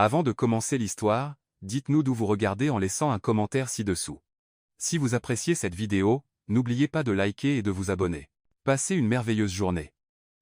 Avant de commencer l'histoire, dites-nous d'où vous regardez en laissant un commentaire ci-dessous. Si vous appréciez cette vidéo, n'oubliez pas de liker et de vous abonner. Passez une merveilleuse journée.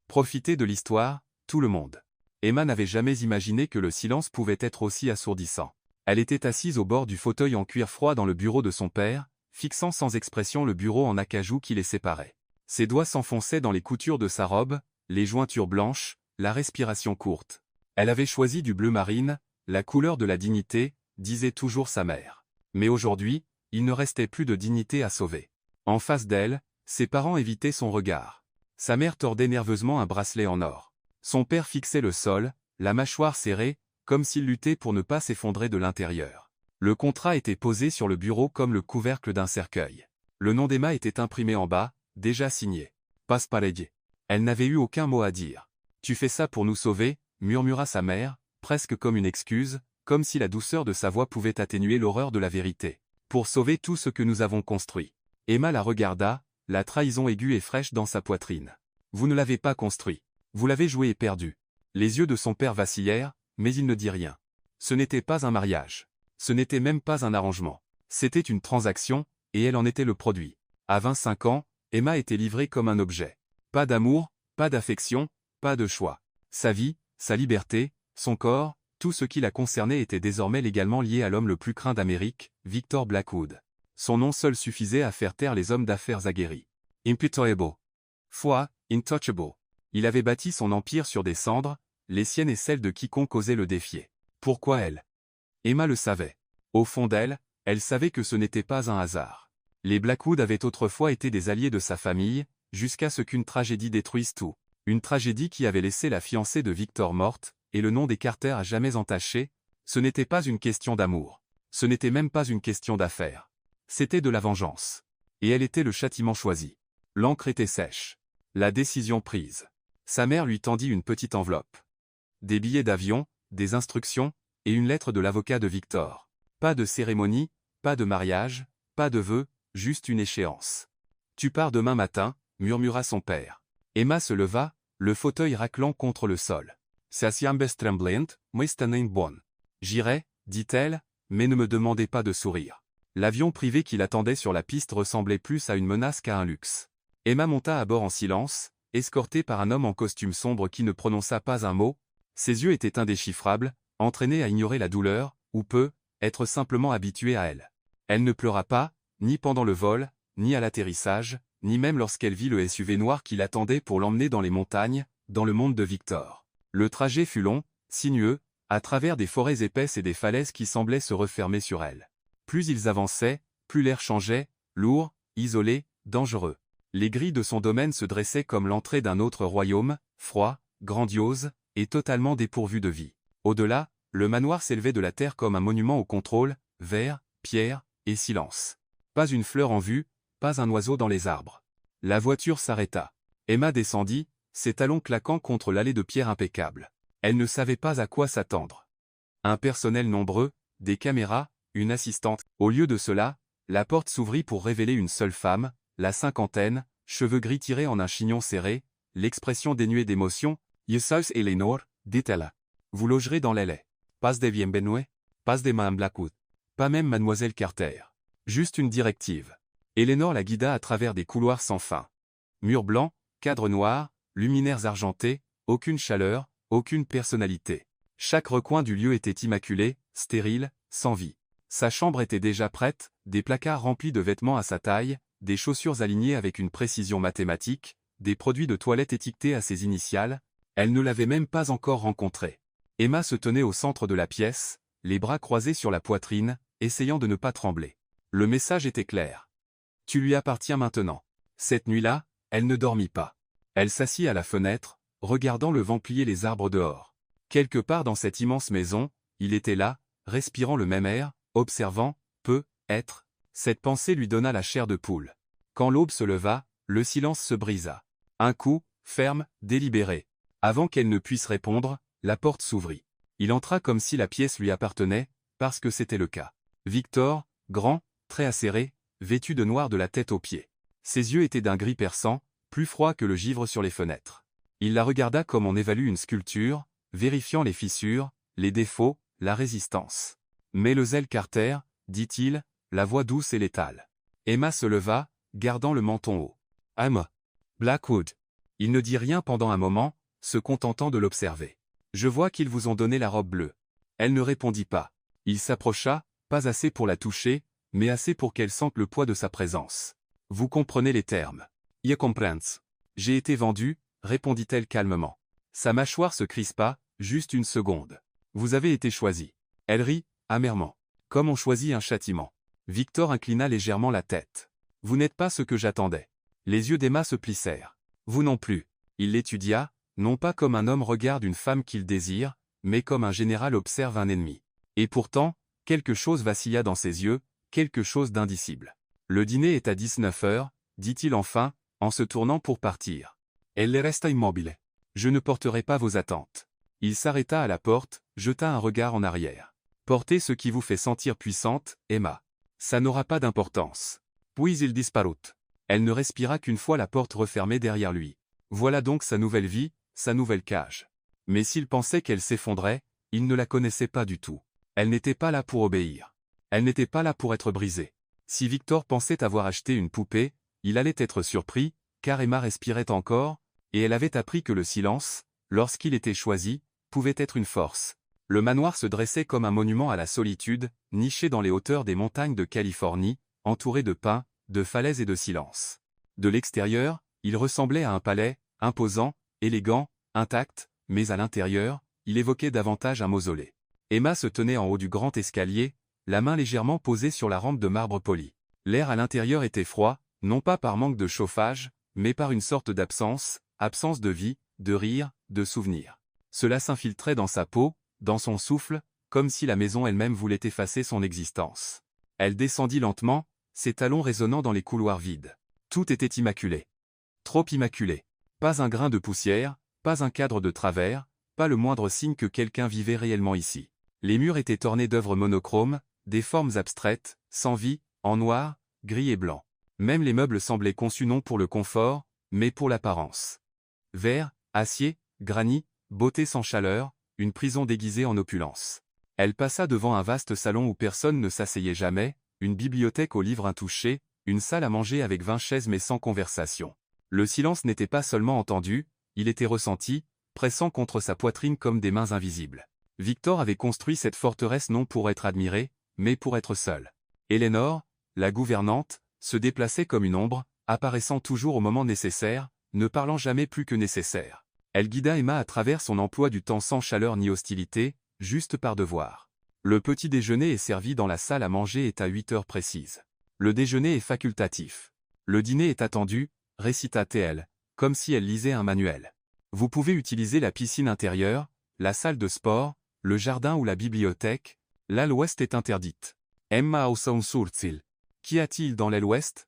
Profitez de l'histoire, tout le monde. Emma n'avait jamais imaginé que le silence pouvait être aussi assourdissant. Elle était assise au bord du fauteuil en cuir froid dans le bureau de son père, fixant sans expression le bureau en acajou qui les séparait. Ses doigts s'enfonçaient dans les coutures de sa robe, les jointures blanches, la respiration courte. Elle avait choisi du bleu marine, la couleur de la dignité, disait toujours sa mère. Mais aujourd'hui, il ne restait plus de dignité à sauver. En face d'elle, ses parents évitaient son regard. Sa mère tordait nerveusement un bracelet en or. Son père fixait le sol, la mâchoire serrée, comme s'il luttait pour ne pas s'effondrer de l'intérieur. Le contrat était posé sur le bureau comme le couvercle d'un cercueil. Le nom d'Emma était imprimé en bas, déjà signé. Passe pareille. Elle n'avait eu aucun mot à dire. Tu fais ça pour nous sauver, murmura sa mère, presque comme une excuse, comme si la douceur de sa voix pouvait atténuer l'horreur de la vérité. Pour sauver tout ce que nous avons construit. Emma la regarda, la trahison aiguë et fraîche dans sa poitrine. Vous ne l'avez pas construit. Vous l'avez joué et perdu. Les yeux de son père vacillèrent, mais il ne dit rien. Ce n'était pas un mariage. Ce n'était même pas un arrangement. C'était une transaction, et elle en était le produit. À 25 ans, Emma était livrée comme un objet. Pas d'amour, pas d'affection, pas de choix. Sa vie, sa liberté, son corps, tout ce qui la concernait était désormais légalement lié à l'homme le plus craint d'Amérique, Victor Blackwood. Son nom seul suffisait à faire taire les hommes d'affaires aguerris. Impitoyable. Foi, intouchable. Il avait bâti son empire sur des cendres, les siennes et celles de quiconque osait le défier. Pourquoi elle? Emma le savait. Au fond d'elle, elle savait que ce n'était pas un hasard. Les Blackwood avaient autrefois été des alliés de sa famille, jusqu'à ce qu'une tragédie détruise tout. Une tragédie qui avait laissé la fiancée de Victor morte, et le nom des Carter à jamais entaché. Ce n'était pas une question d'amour. Ce n'était même pas une question d'affaires. C'était de la vengeance. Et elle était le châtiment choisi. L'encre était sèche. La décision prise. Sa mère lui tendit une petite enveloppe. Des billets d'avion, des instructions, et une lettre de l'avocat de Victor. Pas de cérémonie, pas de mariage, pas de vœux, juste une échéance. Tu pars demain matin, murmura son père. Emma se leva, le fauteuil raclant contre le sol. C'est siambes tremblent, mais bon. J'irai, dit-elle, mais ne me demandez pas de sourire. L'avion privé qui l'attendait sur la piste ressemblait plus à une menace qu'à un luxe. Emma monta à bord en silence, escortée par un homme en costume sombre qui ne prononça pas un mot. Ses yeux étaient indéchiffrables, entraînés à ignorer la douleur, ou peu, être simplement habituée à elle. Elle ne pleura pas, ni pendant le vol, ni à l'atterrissage, ni même lorsqu'elle vit le SUV noir qui l'attendait pour l'emmener dans les montagnes, dans le monde de Victor. Le trajet fut long, sinueux, à travers des forêts épaisses et des falaises qui semblaient se refermer sur elle. Plus ils avançaient, plus l'air changeait, lourd, isolé, dangereux. Les grilles de son domaine se dressaient comme l'entrée d'un autre royaume, froid, grandiose, et totalement dépourvu de vie. Au-delà, le manoir s'élevait de la terre comme un monument au contrôle, verre, pierre, et silence. Pas une fleur en vue, pas un oiseau dans les arbres. La voiture s'arrêta. Emma descendit, ses talons claquant contre l'allée de pierre impeccable. Elle ne savait pas à quoi s'attendre. Un personnel nombreux, des caméras, une assistante. Au lieu de cela, la porte s'ouvrit pour révéler une seule femme, la cinquantaine, cheveux gris tirés en un chignon serré, l'expression dénuée d'émotion. Yesaus Eleanor, dit-elle. Vous logerez dans l'aile. Pas de bienvenue, pas de Madame Blackwood. Pas même Mademoiselle Carter. Juste une directive. Eleanor la guida à travers des couloirs sans fin. Murs blancs, cadres noirs, luminaires argentés, aucune chaleur, aucune personnalité. Chaque recoin du lieu était immaculé, stérile, sans vie. Sa chambre était déjà prête, des placards remplis de vêtements à sa taille, des chaussures alignées avec une précision mathématique, des produits de toilette étiquetés à ses initiales. Elle ne l'avait même pas encore rencontré. Emma se tenait au centre de la pièce, les bras croisés sur la poitrine, essayant de ne pas trembler. Le message était clair. Tu lui appartiens maintenant. Cette nuit-là, elle ne dormit pas. Elle s'assit à la fenêtre, regardant le vent plier les arbres dehors. Quelque part dans cette immense maison, il était là, respirant le même air, observant, être. Cette pensée lui donna la chair de poule. Quand l'aube se leva, le silence se brisa. Un coup, ferme, délibéré. Avant qu'elle ne puisse répondre, la porte s'ouvrit. Il entra comme si la pièce lui appartenait, parce que c'était le cas. Victor, grand, très acéré, vêtu de noir de la tête aux pieds. Ses yeux étaient d'un gris perçant, plus froid que le givre sur les fenêtres. Il la regarda comme on évalue une sculpture, vérifiant les fissures, les défauts, la résistance. Mademoiselle Carter, dit-il, la voix douce et létale. Emma se leva, gardant le menton haut. Emma. Blackwood. Il ne dit rien pendant un moment, se contentant de l'observer. Je vois qu'ils vous ont donné la robe bleue. Elle ne répondit pas. Il s'approcha, pas assez pour la toucher, mais assez pour qu'elle sente le poids de sa présence. Vous comprenez les termes. Je comprends. J'ai été vendue, répondit-elle calmement. Sa mâchoire se crispa, juste une seconde. Vous avez été choisi. Elle rit, amèrement. Comme on choisit un châtiment. Victor inclina légèrement la tête. Vous n'êtes pas ce que j'attendais. Les yeux d'Emma se plissèrent. Vous non plus. Il l'étudia, non pas comme un homme regarde une femme qu'il désire, mais comme un général observe un ennemi. Et pourtant, quelque chose vacilla dans ses yeux, quelque chose d'indicible. Le dîner est à 19 heures, dit-il enfin, en se tournant pour partir. Elle resta immobile. Je ne porterai pas vos attentes. Il s'arrêta à la porte, jeta un regard en arrière. Portez ce qui vous fait sentir puissante, Emma. Ça n'aura pas d'importance. Puis il disparut. Elle ne respira qu'une fois la porte refermée derrière lui. Voilà donc sa nouvelle vie, sa nouvelle cage. Mais s'il pensait qu'elle s'effondrait, il ne la connaissait pas du tout. Elle n'était pas là pour obéir. Elle n'était pas là pour être brisée. Si Victor pensait avoir acheté une poupée, il allait être surpris, car Emma respirait encore, et elle avait appris que le silence, lorsqu'il était choisi, pouvait être une force. Le manoir se dressait comme un monument à la solitude, niché dans les hauteurs des montagnes de Californie, entouré de pins, de falaises et de silence. De l'extérieur, il ressemblait à un palais, imposant, élégant, intact, mais à l'intérieur, il évoquait davantage un mausolée. Emma se tenait en haut du grand escalier, la main légèrement posée sur la rampe de marbre poli. L'air à l'intérieur était froid, non pas par manque de chauffage, mais par une sorte d'absence, absence de vie, de rire, de souvenir. Cela s'infiltrait dans sa peau, dans son souffle, comme si la maison elle-même voulait effacer son existence. Elle descendit lentement, ses talons résonnant dans les couloirs vides. Tout était immaculé. Trop immaculé. Pas un grain de poussière, pas un cadre de travers, pas le moindre signe que quelqu'un vivait réellement ici. Les murs étaient ornés d'œuvres monochromes, des formes abstraites, sans vie, en noir, gris et blanc. Même les meubles semblaient conçus non pour le confort, mais pour l'apparence. Verre, acier, granit, beauté sans chaleur, une prison déguisée en opulence. Elle passa devant un vaste salon où personne ne s'asseyait jamais, une bibliothèque aux livres intouchés, une salle à manger avec 20 chaises mais sans conversation. Le silence n'était pas seulement entendu, il était ressenti, pressant contre sa poitrine comme des mains invisibles. Victor avait construit cette forteresse non pour être admiré, mais pour être seul. Eleanor, la gouvernante, se déplaçait comme une ombre, apparaissant toujours au moment nécessaire, ne parlant jamais plus que nécessaire. Elle guida Emma à travers son emploi du temps sans chaleur ni hostilité, juste par devoir. Le petit déjeuner est servi dans la salle à manger est à 8 heures précises. Le déjeuner est facultatif. Le dîner est attendu, récita-t-elle, comme si elle lisait un manuel. Vous pouvez utiliser la piscine intérieure, la salle de sport, le jardin ou la bibliothèque, l'aile ouest est interdite. Emma Ausson-Surtzil. Qu'y a-t-il dans l'aile ouest?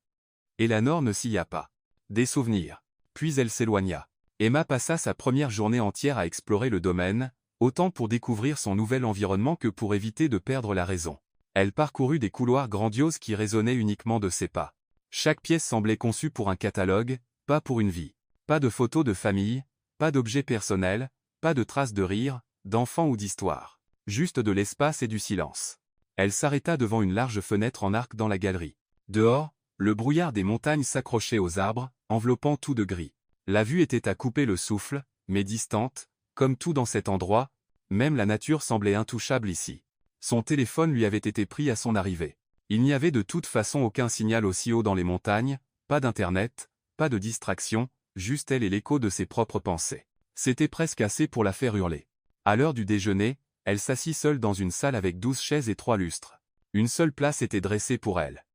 Eleanor ne s'y a pas. Des souvenirs. Puis elle s'éloigna. Emma passa sa première journée entière à explorer le domaine, autant pour découvrir son nouvel environnement que pour éviter de perdre la raison. Elle parcourut des couloirs grandioses qui résonnaient uniquement de ses pas. Chaque pièce semblait conçue pour un catalogue, pas pour une vie. Pas de photos de famille, pas d'objets personnels, pas de traces de rire, d'enfants ou d'histoire. Juste de l'espace et du silence. Elle s'arrêta devant une large fenêtre en arc dans la galerie. Dehors, le brouillard des montagnes s'accrochait aux arbres, enveloppant tout de gris. La vue était à couper le souffle, mais distante, comme tout dans cet endroit, même la nature semblait intouchable ici. Son téléphone lui avait été pris à son arrivée. Il n'y avait de toute façon aucun signal aussi haut dans les montagnes, pas d'internet, pas de distraction, juste elle et l'écho de ses propres pensées. C'était presque assez pour la faire hurler. À l'heure du déjeuner, elle s'assit seule dans une salle avec 12 chaises et 3 lustres. Une seule place était dressée pour elle.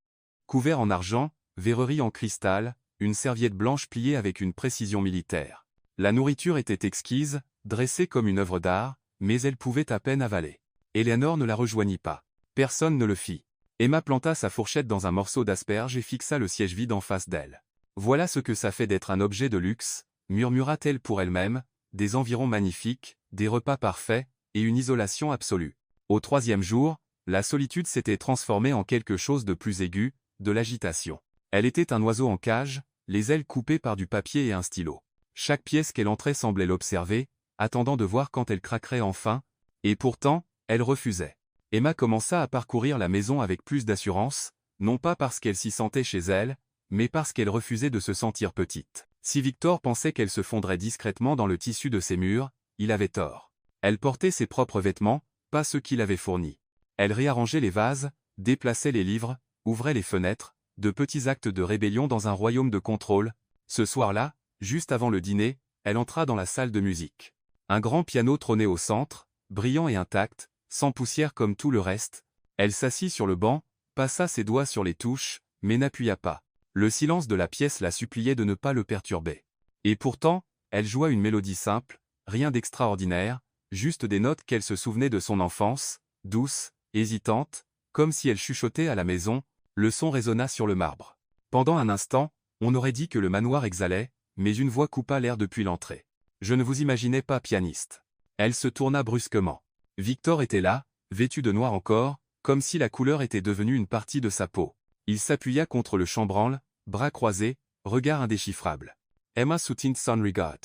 Couvert en argent, verrerie en cristal, une serviette blanche pliée avec une précision militaire. La nourriture était exquise, dressée comme une œuvre d'art, mais elle pouvait à peine avaler. Eleanor ne la rejoignit pas. Personne ne le fit. Emma planta sa fourchette dans un morceau d'asperge et fixa le siège vide en face d'elle. Voilà ce que ça fait d'être un objet de luxe, murmura-t-elle pour elle-même, des environs magnifiques, des repas parfaits, et une isolation absolue. Au 3e jour, la solitude s'était transformée en quelque chose de plus aigu, de l'agitation. Elle était un oiseau en cage, les ailes coupées par du papier et un stylo. Chaque pièce qu'elle entrait semblait l'observer, attendant de voir quand elle craquerait enfin, et pourtant, Elle refusait. Emma commença à parcourir la maison avec plus d'assurance, non pas parce qu'elle s'y sentait chez elle, mais parce qu'elle refusait de se sentir petite. Si Victor pensait qu'elle se fondrait discrètement dans le tissu de ses murs, il avait tort. Elle portait ses propres vêtements, pas ceux qu'il avait fournis. Elle réarrangeait les vases, déplaçait les livres, ouvrait les fenêtres, de petits actes de rébellion dans un royaume de contrôle. Ce soir-là, juste avant le dîner, elle entra dans la salle de musique. Un grand piano trônait au centre, brillant et intact, sans poussière comme tout le reste. Elle s'assit sur le banc, passa ses doigts sur les touches, mais n'appuya pas. Le silence de la pièce la suppliait de ne pas le perturber. Et pourtant, elle joua une mélodie simple, rien d'extraordinaire, juste des notes qu'elle se souvenait de son enfance, douces, hésitantes, comme si elle chuchotait à la maison. Le son résonna sur le marbre. Pendant un instant, on aurait dit que le manoir exhalait, mais une voix coupa l'air depuis l'entrée. Je ne vous imaginais pas pianiste. Elle se tourna brusquement. Victor était là, vêtu de noir encore, comme si la couleur était devenue une partie de sa peau. Il s'appuya contre le chambranle, bras croisés, regard indéchiffrable. Emma soutint son regard.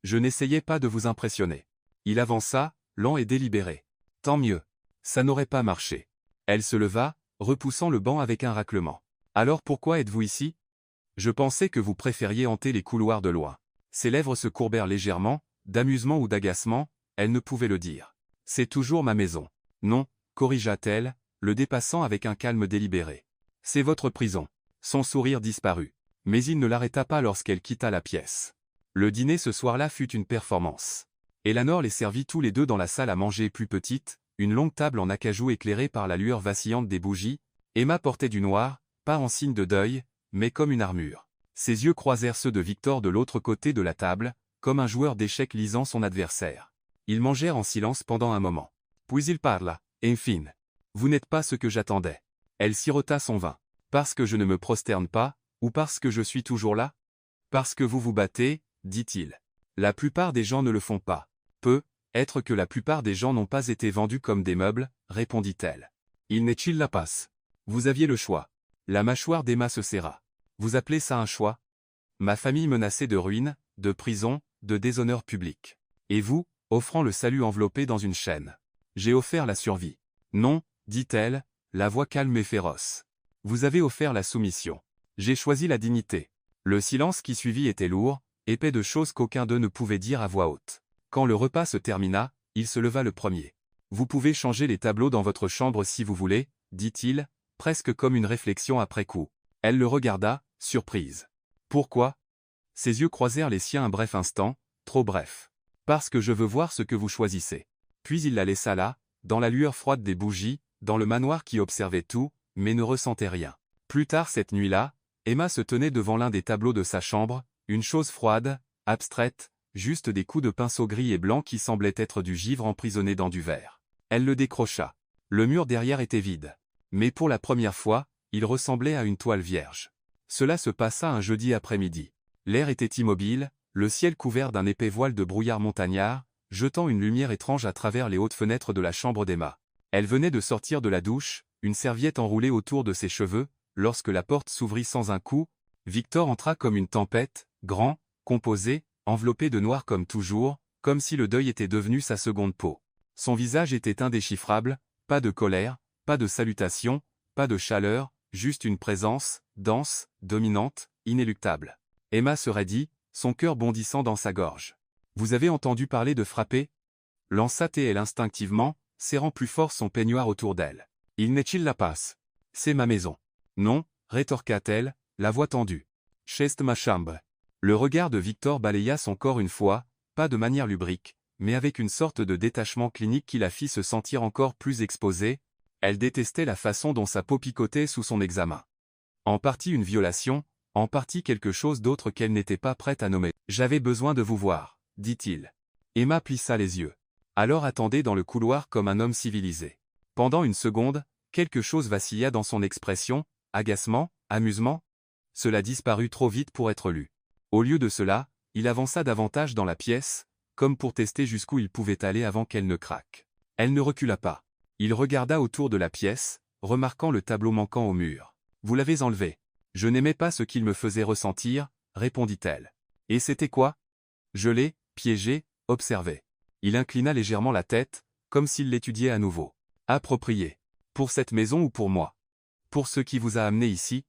Je n'essayais pas de vous impressionner. Il avança, lent et délibéré. Tant mieux. Ça n'aurait pas marché. Elle se leva, repoussant le banc avec un raclement. Alors pourquoi êtes-vous ici? Je pensais que vous préfériez hanter les couloirs de loin. Ses lèvres se courbèrent légèrement, d'amusement ou d'agacement, elle ne pouvait le dire. C'est toujours ma maison. Non, corrigea-t-elle, le dépassant avec un calme délibéré. C'est votre prison. Son sourire disparut. Mais il ne l'arrêta pas lorsqu'elle quitta la pièce. Le dîner ce soir-là fut une performance. Eleanor les servit tous les deux dans la salle à manger plus petite, une longue table en acajou éclairée par la lueur vacillante des bougies. Emma portait du noir, pas en signe de deuil, mais comme une armure. Ses yeux croisèrent ceux de Victor de l'autre côté de la table, comme un joueur d'échecs lisant son adversaire. Ils mangèrent en silence pendant un moment. Puis il parla. Enfin. Vous n'êtes pas ce que j'attendais. Elle sirota son vin. Parce que je ne me prosterne pas, ou parce que je suis toujours là? Parce que vous vous battez, dit-il. La plupart des gens ne le font pas. Être que la plupart des gens n'ont pas été vendus comme des meubles, répondit-elle. Il n'est-il la passe? Vous aviez le choix. La mâchoire d'Emma se serra. Vous appelez ça un choix? Ma famille menacée de ruine, de prison, de déshonneur public. Et vous, offrant le salut enveloppé dans une chaîne. J'ai offert la survie. Non, dit-elle, la voix calme et féroce. Vous avez offert la soumission. J'ai choisi la dignité. Le silence qui suivit était lourd, épais de choses qu'aucun d'eux ne pouvait dire à voix haute. Quand le repas se termina, il se leva le premier. Vous pouvez changer les tableaux dans votre chambre si vous voulez, dit-il, presque comme une réflexion après coup. Elle le regarda, surprise. Pourquoi? Ses yeux croisèrent les siens un bref instant, trop bref. Parce que je veux voir ce que vous choisissez. Puis il la laissa là, dans la lueur froide des bougies, dans le manoir qui observait tout, mais ne ressentait rien. Plus tard cette nuit-là, Emma se tenait devant l'un des tableaux de sa chambre, une chose froide, abstraite, juste des coups de pinceau gris et blanc qui semblaient être du givre emprisonné dans du verre. Elle le décrocha. Le mur derrière était vide. Mais pour la première fois, il ressemblait à une toile vierge. Cela se passa un jeudi après-midi. L'air était immobile, le ciel couvert d'un épais voile de brouillard montagnard, jetant une lumière étrange à travers les hautes fenêtres de la chambre d'Emma. Elle venait de sortir de la douche, une serviette enroulée autour de ses cheveux, lorsque la porte s'ouvrit sans un coup. Victor entra comme une tempête, grand, composé, enveloppé de noir comme toujours, comme si le deuil était devenu sa seconde peau. Son visage était indéchiffrable, pas de colère, pas de salutation, pas de chaleur, juste une présence, dense, dominante, inéluctable. Emma se raidit, son cœur bondissant dans sa gorge. Vous avez entendu parler de frapper? Lança-t-elle instinctivement, serrant plus fort son peignoir autour d'elle. Il n'est-il la passe? C'est ma maison. Non, rétorqua-t-elle, la voix tendue. Chest ma chambre. Le regard de Victor balaya son corps une fois, pas de manière lubrique, mais avec une sorte de détachement clinique qui la fit se sentir encore plus exposée. Elle détestait la façon dont sa peau picotait sous son examen. En partie une violation, en partie quelque chose d'autre qu'elle n'était pas prête à nommer. J'avais besoin de vous voir, dit-il. Emma plissa les yeux. Alors attendait dans le couloir comme un homme civilisé. Pendant une seconde, quelque chose vacilla dans son expression, agacement, amusement. Cela disparut trop vite pour être lu. Au lieu de cela, il avança davantage dans la pièce, comme pour tester jusqu'où il pouvait aller avant qu'elle ne craque. Elle ne recula pas. Il regarda autour de la pièce, remarquant le tableau manquant au mur. Vous l'avez enlevé. Je n'aimais pas ce qu'il me faisait ressentir, répondit-elle. Et c'était quoi? Je l'ai, piégé, observé. Il inclina légèrement la tête, comme s'il l'étudiait à nouveau. Approprié. Pour cette maison ou pour moi? Pour ce qui vous a amené ici?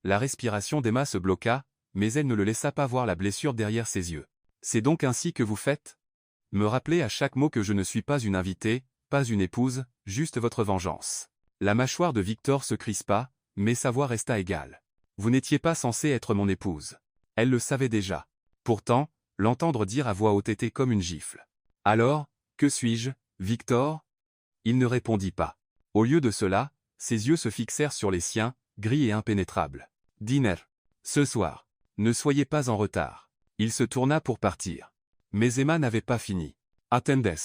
La respiration d'Emma se bloqua, mais elle ne le laissa pas voir la blessure derrière ses yeux. C'est donc ainsi que vous faites? Me rappeler à chaque mot que je ne suis pas une invitée, pas une épouse, juste votre vengeance. La mâchoire de Victor se crispa, mais sa voix resta égale. Vous n'étiez pas censée être mon épouse. Elle le savait déjà. Pourtant, l'entendre dire à voix haute était comme une gifle. Alors, que suis-je, Victor? Il ne répondit pas. Au lieu de cela, ses yeux se fixèrent sur les siens, gris et impénétrables. Dîner. Ce soir. Ne soyez pas en retard. Il se tourna pour partir. Mais Emma n'avait pas fini. Attendes.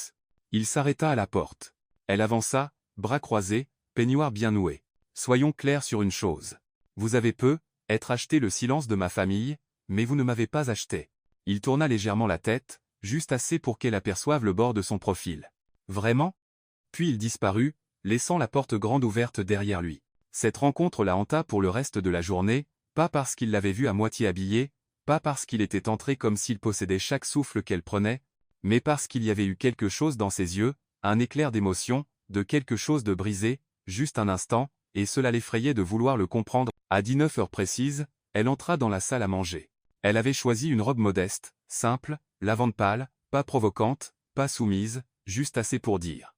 Il s'arrêta à la porte. Elle avança, bras croisés, peignoir bien noué. Soyons clairs sur une chose. Vous avez être acheté le silence de ma famille, mais vous ne m'avez pas acheté. Il tourna légèrement la tête, juste assez pour qu'elle aperçoive le bord de son profil. Vraiment? Puis il disparut, laissant la porte grande ouverte derrière lui. Cette rencontre la hanta pour le reste de la journée, pas parce qu'il l'avait vue à moitié habillée, pas parce qu'il était entré comme s'il possédait chaque souffle qu'elle prenait, mais parce qu'il y avait eu quelque chose dans ses yeux, un éclair d'émotion, de quelque chose de brisé, juste un instant, et cela l'effrayait de vouloir le comprendre. À 19 heures précises, elle entra dans la salle à manger. Elle avait choisi une robe modeste, simple, lavande pâle, pas provocante, pas soumise, juste assez pour dire.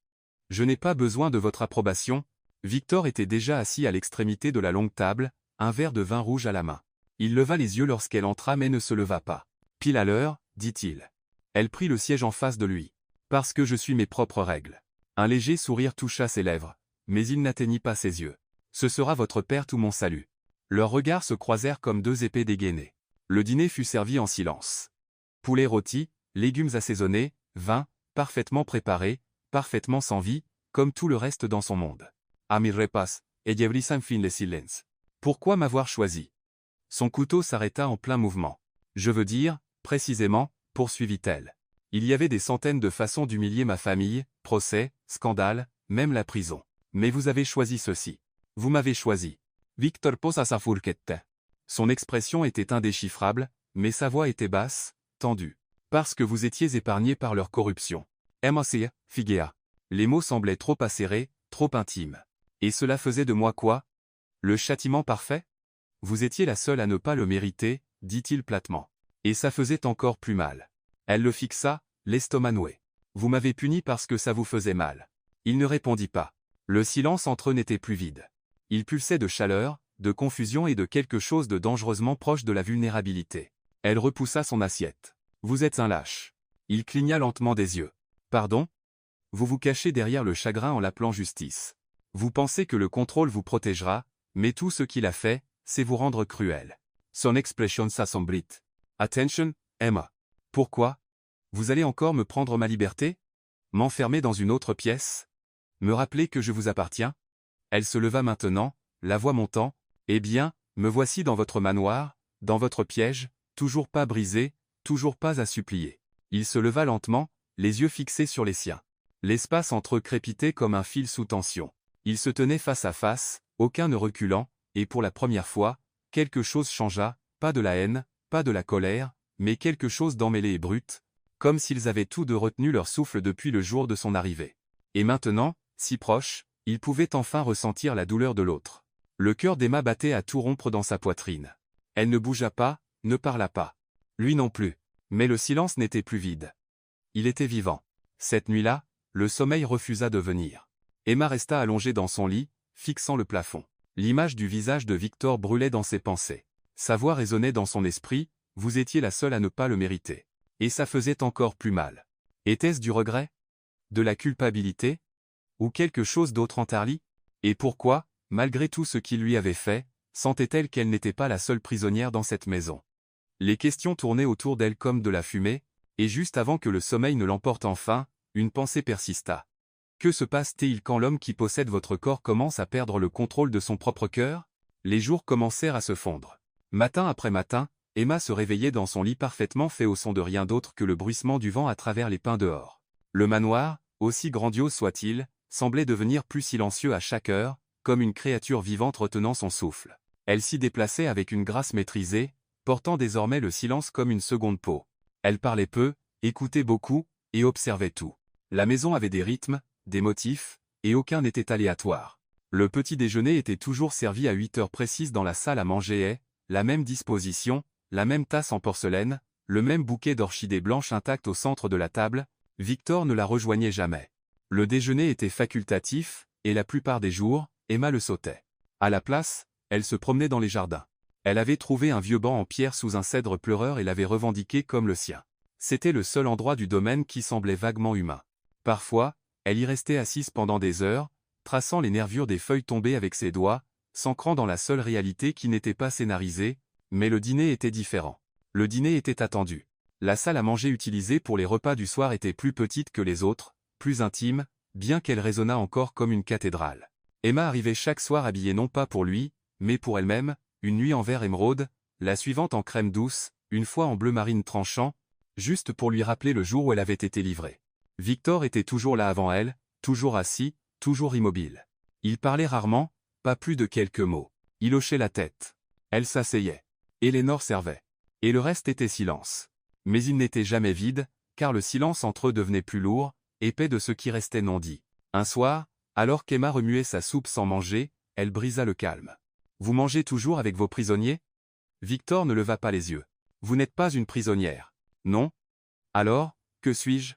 Je n'ai pas besoin de votre approbation. Victor était déjà assis à l'extrémité de la longue table, un verre de vin rouge à la main. Il leva les yeux lorsqu'elle entra mais ne se leva pas. Pile à l'heure, dit-il. Elle prit le siège en face de lui. Parce que je suis mes propres règles. Un léger sourire toucha ses lèvres, mais il n'atteignit pas ses yeux. Ce sera votre perte ou mon salut. Leurs regards se croisèrent comme deux épées dégainées. Le dîner fut servi en silence. Poulet rôti, légumes assaisonnés, vin, parfaitement préparé, parfaitement sans vie, comme tout le reste dans son monde. Amir repas, et sans fin le silence. Pourquoi m'avoir choisi? Son couteau s'arrêta en plein mouvement. Je veux dire, précisément, poursuivit-elle. Il y avait des centaines de façons d'humilier ma famille, procès, scandale, même la prison. Mais vous avez choisi ceci. Vous m'avez choisi. Victor posa sa fourchette. Son expression était indéchiffrable, mais sa voix était basse, tendue. Parce que vous étiez épargné par leur corruption. M.A.C. Figea. Les mots semblaient trop acérés, trop intimes. Et cela faisait de moi quoi? Le châtiment parfait? Vous étiez la seule à ne pas le mériter, dit-il platement. Et ça faisait encore plus mal. Elle le fixa, l'estomac noué. Vous m'avez puni parce que ça vous faisait mal. Il ne répondit pas. Le silence entre eux n'était plus vide. Il pulsait de chaleur, de confusion et de quelque chose de dangereusement proche de la vulnérabilité. Elle repoussa son assiette. Vous êtes un lâche. Il cligna lentement des yeux. Pardon? Vous vous cachez derrière le chagrin en l'appelant justice. Vous pensez que le contrôle vous protégera, mais tout ce qu'il a fait, c'est vous rendre cruel. Son expression s'assombrit. Attention, Emma. Pourquoi? Vous allez encore me prendre ma liberté? M'enfermer dans une autre pièce? Me rappeler que je vous appartiens? Elle se leva maintenant, la voix montant. Eh bien, me voici dans votre manoir, dans votre piège, toujours pas brisé, toujours pas à supplier. Il se leva lentement, les yeux fixés sur les siens. L'espace entre eux crépitait comme un fil sous tension. Ils se tenaient face à face, aucun ne reculant, et pour la première fois, quelque chose changea, pas de la haine, pas de la colère, mais quelque chose d'emmêlé et brut, comme s'ils avaient tous deux retenu leur souffle depuis le jour de son arrivée. Et maintenant, si proches, ils pouvaient enfin ressentir la douleur de l'autre. Le cœur d'Emma battait à tout rompre dans sa poitrine. Elle ne bougea pas, ne parla pas. Lui non plus. Mais le silence n'était plus vide. Il était vivant. Cette nuit-là, le sommeil refusa de venir. Emma resta allongée dans son lit, fixant le plafond. L'image du visage de Victor brûlait dans ses pensées. Sa voix résonnait dans son esprit, vous étiez la seule à ne pas le mériter. Et ça faisait encore plus mal. Était-ce du regret? De la culpabilité? Ou quelque chose d'autre en Tarly? Et pourquoi, malgré tout ce qu'il lui avait fait, sentait-elle qu'elle n'était pas la seule prisonnière dans cette maison? Les questions tournaient autour d'elle comme de la fumée, et juste avant que le sommeil ne l'emporte enfin, une pensée persista. Que se passe-t-il quand l'homme qui possède votre corps commence à perdre le contrôle de son propre cœur? Les jours commencèrent à se fondre. Matin après matin, Emma se réveillait dans son lit parfaitement fait au son de rien d'autre que le bruissement du vent à travers les pins dehors. Le manoir, aussi grandiose soit-il, semblait devenir plus silencieux à chaque heure, comme une créature vivante retenant son souffle. Elle s'y déplaçait avec une grâce maîtrisée, portant désormais le silence comme une seconde peau. Elle parlait peu, écoutait beaucoup, et observait tout. La maison avait des rythmes, des motifs, et aucun n'était aléatoire. Le petit déjeuner était toujours servi à 8 heures précises dans la salle à manger et, la même disposition, la même tasse en porcelaine, le même bouquet d'orchidées blanches intactes au centre de la table, Victor ne la rejoignait jamais. Le déjeuner était facultatif, et la plupart des jours, Emma le sautait. À la place, elle se promenait dans les jardins. Elle avait trouvé un vieux banc en pierre sous un cèdre pleureur et l'avait revendiqué comme le sien. C'était le seul endroit du domaine qui semblait vaguement humain. Parfois, elle y restait assise pendant des heures, traçant les nervures des feuilles tombées avec ses doigts, s'ancrant dans la seule réalité qui n'était pas scénarisée, mais le dîner était différent. Le dîner était attendu. La salle à manger utilisée pour les repas du soir était plus petite que les autres, plus intime, bien qu'elle résonnât encore comme une cathédrale. Emma arrivait chaque soir habillée non pas pour lui, mais pour elle-même, une nuit en vert émeraude, la suivante en crème douce, une fois en bleu marine tranchant, juste pour lui rappeler le jour où elle avait été livrée. Victor était toujours là avant elle, toujours assis, toujours immobile. Il parlait rarement, pas plus de quelques mots. Il hochait la tête. Elle s'asseyait. Éléonore servait. Et le reste était silence. Mais il n'était jamais vide, car le silence entre eux devenait plus lourd, épais de ce qui restait non dit. Un soir, alors qu'Emma remuait sa soupe sans manger, elle brisa le calme. « Vous mangez toujours avec vos prisonniers » Victor ne leva pas les yeux. « Vous n'êtes pas une prisonnière. »« Non. »« Alors, que suis-je »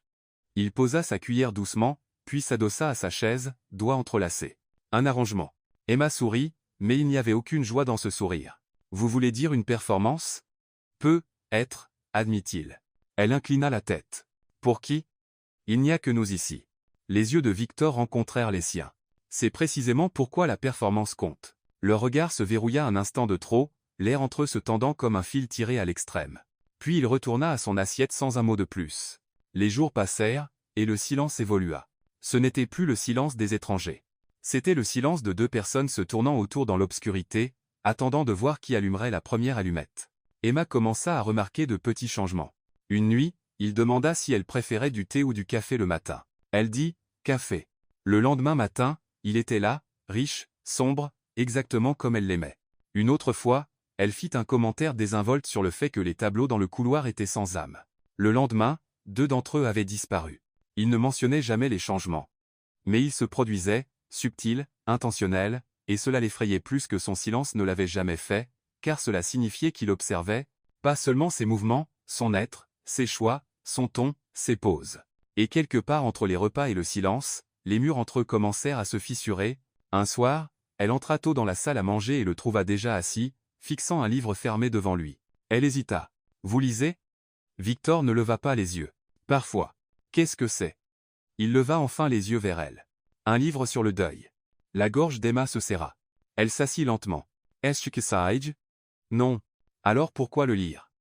Il posa sa cuillère doucement, puis s'adossa à sa chaise, doigts entrelacés. Un arrangement. Emma sourit, mais il n'y avait aucune joie dans ce sourire. « Vous voulez dire une performance ?»« Peut être, admit-il. » Elle inclina la tête. « Pour qui ?»« Il n'y a que nous ici. » Les yeux de Victor rencontrèrent les siens. C'est précisément pourquoi la performance compte. Leur regard se verrouilla un instant de trop, l'air entre eux se tendant comme un fil tiré à l'extrême. Puis il retourna à son assiette sans un mot de plus. Les jours passèrent, et le silence évolua. Ce n'était plus le silence des étrangers. C'était le silence de deux personnes se tournant autour dans l'obscurité, attendant de voir qui allumerait la première allumette. Emma commença à remarquer de petits changements. Une nuit, il demanda si elle préférait du thé ou du café le matin. Elle dit « café ». Le lendemain matin, il était là, riche, sombre, exactement comme elle l'aimait. Une autre fois, elle fit un commentaire désinvolte sur le fait que les tableaux dans le couloir étaient sans âme. Le lendemain, 2 d'entre eux avaient disparu. Il ne mentionnait jamais les changements. Mais ils se produisaient, subtils, intentionnels, et cela l'effrayait plus que son silence ne l'avait jamais fait, car cela signifiait qu'il observait, pas seulement ses mouvements, son être, ses choix, son ton, ses poses. Et quelque part entre les repas et le silence, les murs entre eux commencèrent à se fissurer. Un soir, elle entra tôt dans la salle à manger et le trouva déjà assis, fixant un livre fermé devant lui. Elle hésita. « Vous lisez » Victor ne leva pas les yeux. « Parfois. »« Qu'est-ce que c'est » Il leva enfin les yeux vers elle. « Un livre sur le deuil. » La gorge d'Emma se serra. Elle s'assit lentement. « Est-ce que ça aide » ? « Non. »« Alors pourquoi le lire ?»«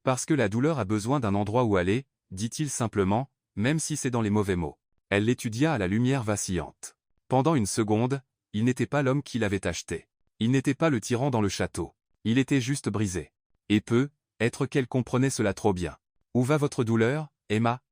Parce que la douleur a besoin d'un endroit où aller, » dit-il simplement, même si c'est dans les mauvais mots. Elle l'étudia à la lumière vacillante. Pendant une seconde, il n'était pas l'homme qui l'avait acheté. Il n'était pas le tyran dans le château. Il était juste brisé. Et être qu'elle comprenait cela trop bien. « Où va votre douleur, Emma »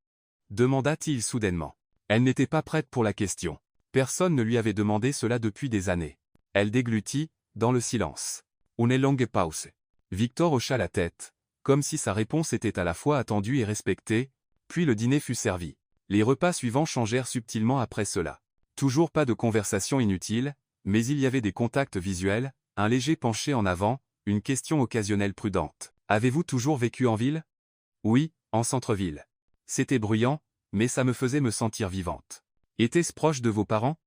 demanda-t-il soudainement. Elle n'était pas prête pour la question. Personne ne lui avait demandé cela depuis des années. Elle déglutit, dans le silence. « Une longue pause. » Victor hocha la tête, comme si sa réponse était à la fois attendue et respectée, puis le dîner fut servi. Les repas suivants changèrent subtilement après cela. Toujours pas de conversation inutile, mais il y avait des contacts visuels, un léger penché en avant, une question occasionnelle prudente. « Avez-vous toujours vécu en ville ?»« Oui, en centre-ville. C'était bruyant, mais ça me faisait me sentir vivante. »« Était-ce proche de vos parents ?»«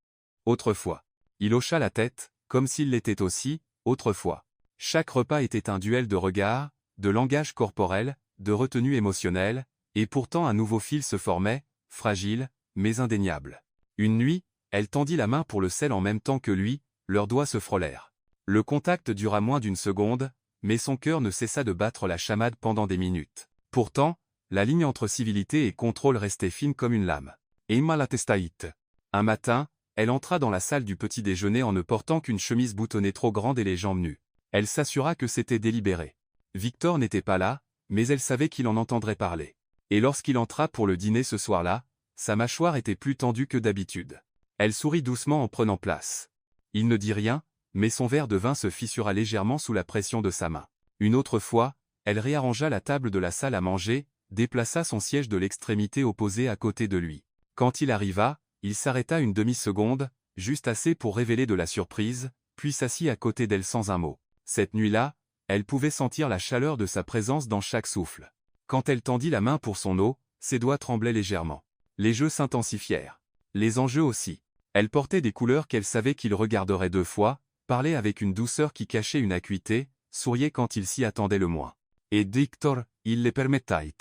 Autrefois. » Il hocha la tête, comme s'il l'était aussi, autrefois. Chaque repas était un duel de regards, de langage corporel, de retenue émotionnelle, et pourtant un nouveau fil se formait, fragile, mais indéniable. Une nuit, elle tendit la main pour le sel en même temps que lui, leurs doigts se frôlèrent. Le contact dura moins d'une seconde, mais son cœur ne cessa de battre la chamade pendant des minutes. Pourtant, la ligne entre civilité et contrôle restait fine comme une lame. Emma la testaïte. Un matin, elle entra dans la salle du petit déjeuner en ne portant qu'une chemise boutonnée trop grande et les jambes nues. Elle s'assura que c'était délibéré. Victor n'était pas là, mais elle savait qu'il en entendrait parler. Et lorsqu'il entra pour le dîner ce soir-là, sa mâchoire était plus tendue que d'habitude. Elle sourit doucement en prenant place. Il ne dit rien, mais son verre de vin se fissura légèrement sous la pression de sa main. Une autre fois, elle réarrangea la table de la salle à manger, déplaça son siège de l'extrémité opposée à côté de lui. Quand il arriva, Il s'arrêta une demi-seconde, juste assez pour révéler de la surprise, puis s'assit à côté d'elle sans un mot. Cette nuit-là, elle pouvait sentir la chaleur de sa présence dans chaque souffle. Quand elle tendit la main pour son eau, ses doigts tremblaient légèrement. Les jeux s'intensifièrent. Les enjeux aussi. Elle portait des couleurs qu'elle savait qu'il regarderait 2 fois, parlait avec une douceur qui cachait une acuité, souriait quand il s'y attendait le moins. Et Victor, il les permettait.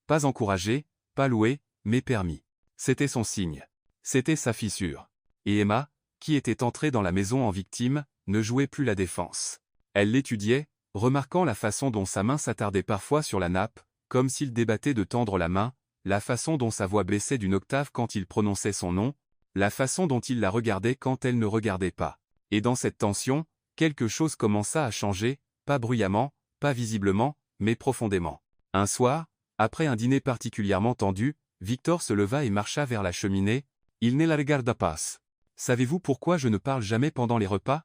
Pas encouragé, pas loué, mais permis. C'était son signe. C'était sa fissure. Et Emma, qui était entrée dans la maison en victime, ne jouait plus la défense. Elle l'étudiait, remarquant la façon dont sa main s'attardait parfois sur la nappe, comme s'il débattait de tendre la main, la façon dont sa voix baissait d'une octave quand il prononçait son nom, la façon dont il la regardait quand elle ne regardait pas. Et dans cette tension, quelque chose commença à changer, pas bruyamment, pas visiblement, mais profondément. Un soir, après un dîner particulièrement tendu, Victor se leva et marcha vers la cheminée. Il ne la regarda pas. « Savez-vous pourquoi je ne parle jamais pendant les repas ?»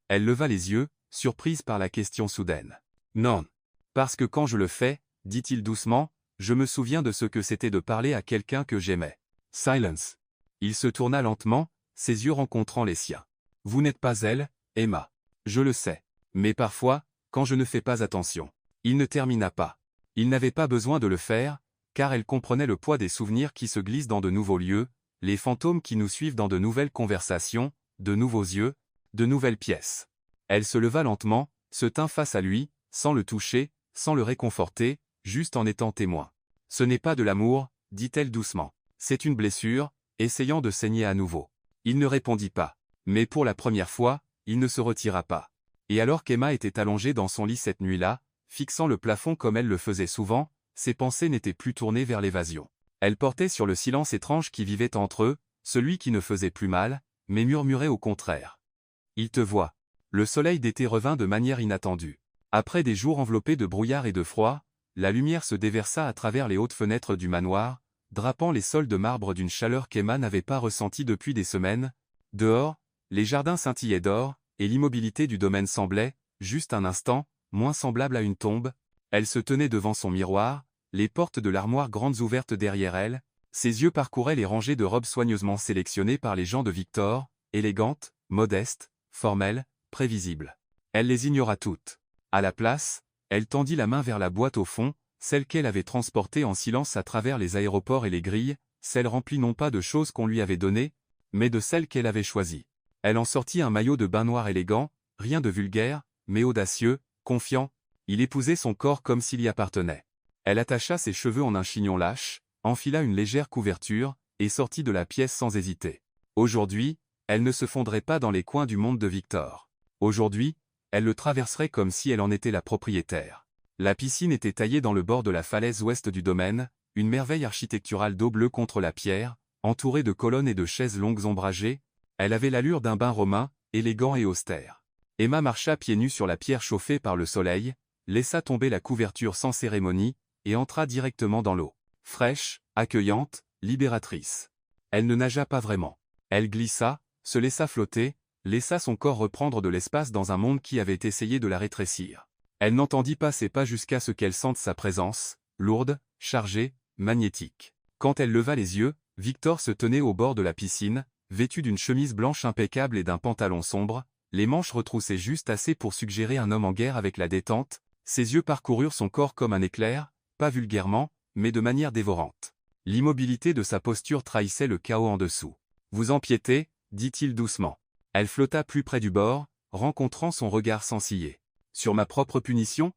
Elle leva les yeux, surprise par la question soudaine. « Non. Parce que quand je le fais, dit-il doucement, je me souviens de ce que c'était de parler à quelqu'un que j'aimais. » Silence. Il se tourna lentement, ses yeux rencontrant les siens. « Vous n'êtes pas elle, Emma. Je le sais. Mais parfois, quand je ne fais pas attention. » Il ne termina pas. Il n'avait pas besoin de le faire, car elle comprenait le poids des souvenirs qui se glissent dans de nouveaux lieux, les fantômes qui nous suivent dans de nouvelles conversations, de nouveaux yeux, de nouvelles pièces. Elle se leva lentement, se tint face à lui, sans le toucher, sans le réconforter, juste en étant témoin. « Ce n'est pas de l'amour, dit-elle doucement. C'est une blessure, essayant de saigner à nouveau. » Il ne répondit pas. Mais pour la première fois, il ne se retira pas. Et alors qu'Emma était allongée dans son lit cette nuit-là, fixant le plafond comme elle le faisait souvent, ses pensées n'étaient plus tournées vers l'évasion. Elle portait sur le silence étrange qui vivait entre eux, celui qui ne faisait plus mal, mais murmurait au contraire. « Il te voit. » Le soleil d'été revint de manière inattendue. Après des jours enveloppés de brouillard et de froid, la lumière se déversa à travers les hautes fenêtres du manoir, drapant les sols de marbre d'une chaleur qu'Emma n'avait pas ressentie depuis des semaines. Dehors, les jardins scintillaient d'or, et l'immobilité du domaine semblait, juste un instant, moins semblable à une tombe. Elle se tenait devant son miroir, les portes de l'armoire grandes ouvertes derrière elle, ses yeux parcouraient les rangées de robes soigneusement sélectionnées par les gens de Victor, élégantes, modestes, formelles, prévisibles. Elle les ignora toutes. À la place, elle tendit la main vers la boîte au fond, celle qu'elle avait transportée en silence à travers les aéroports et les grilles, celle remplie non pas de choses qu'on lui avait données, mais de celles qu'elle avait choisies. Elle en sortit un maillot de bain noir élégant, rien de vulgaire, mais audacieux, confiant. Il épousait son corps comme s'il y appartenait. Elle attacha ses cheveux en un chignon lâche, enfila une légère couverture, et sortit de la pièce sans hésiter. Aujourd'hui, elle ne se fondrait pas dans les coins du monde de Victor. Aujourd'hui, elle le traverserait comme si elle en était la propriétaire. La piscine était taillée dans le bord de la falaise ouest du domaine, une merveille architecturale d'eau bleue contre la pierre, entourée de colonnes et de chaises longues ombragées. Elle avait l'allure d'un bain romain, élégant et austère. Emma marcha pieds nus sur la pierre chauffée par le soleil, laissa tomber la couverture sans cérémonie, et entra directement dans l'eau. Fraîche, accueillante, libératrice. Elle ne nagea pas vraiment. Elle glissa, se laissa flotter, laissa son corps reprendre de l'espace dans un monde qui avait essayé de la rétrécir. Elle n'entendit pas ses pas jusqu'à ce qu'elle sente sa présence, lourde, chargée, magnétique. Quand elle leva les yeux, Victor se tenait au bord de la piscine, vêtu d'une chemise blanche impeccable et d'un pantalon sombre, les manches retroussées juste assez pour suggérer un homme en guerre avec la détente. Ses yeux parcoururent son corps comme un éclair, pas vulgairement, mais de manière dévorante. L'immobilité de sa posture trahissait le chaos en dessous. « Vous empiétez » dit-il doucement. Elle flotta plus près du bord, rencontrant son regard sans ciller. « Sur ma propre punition ?»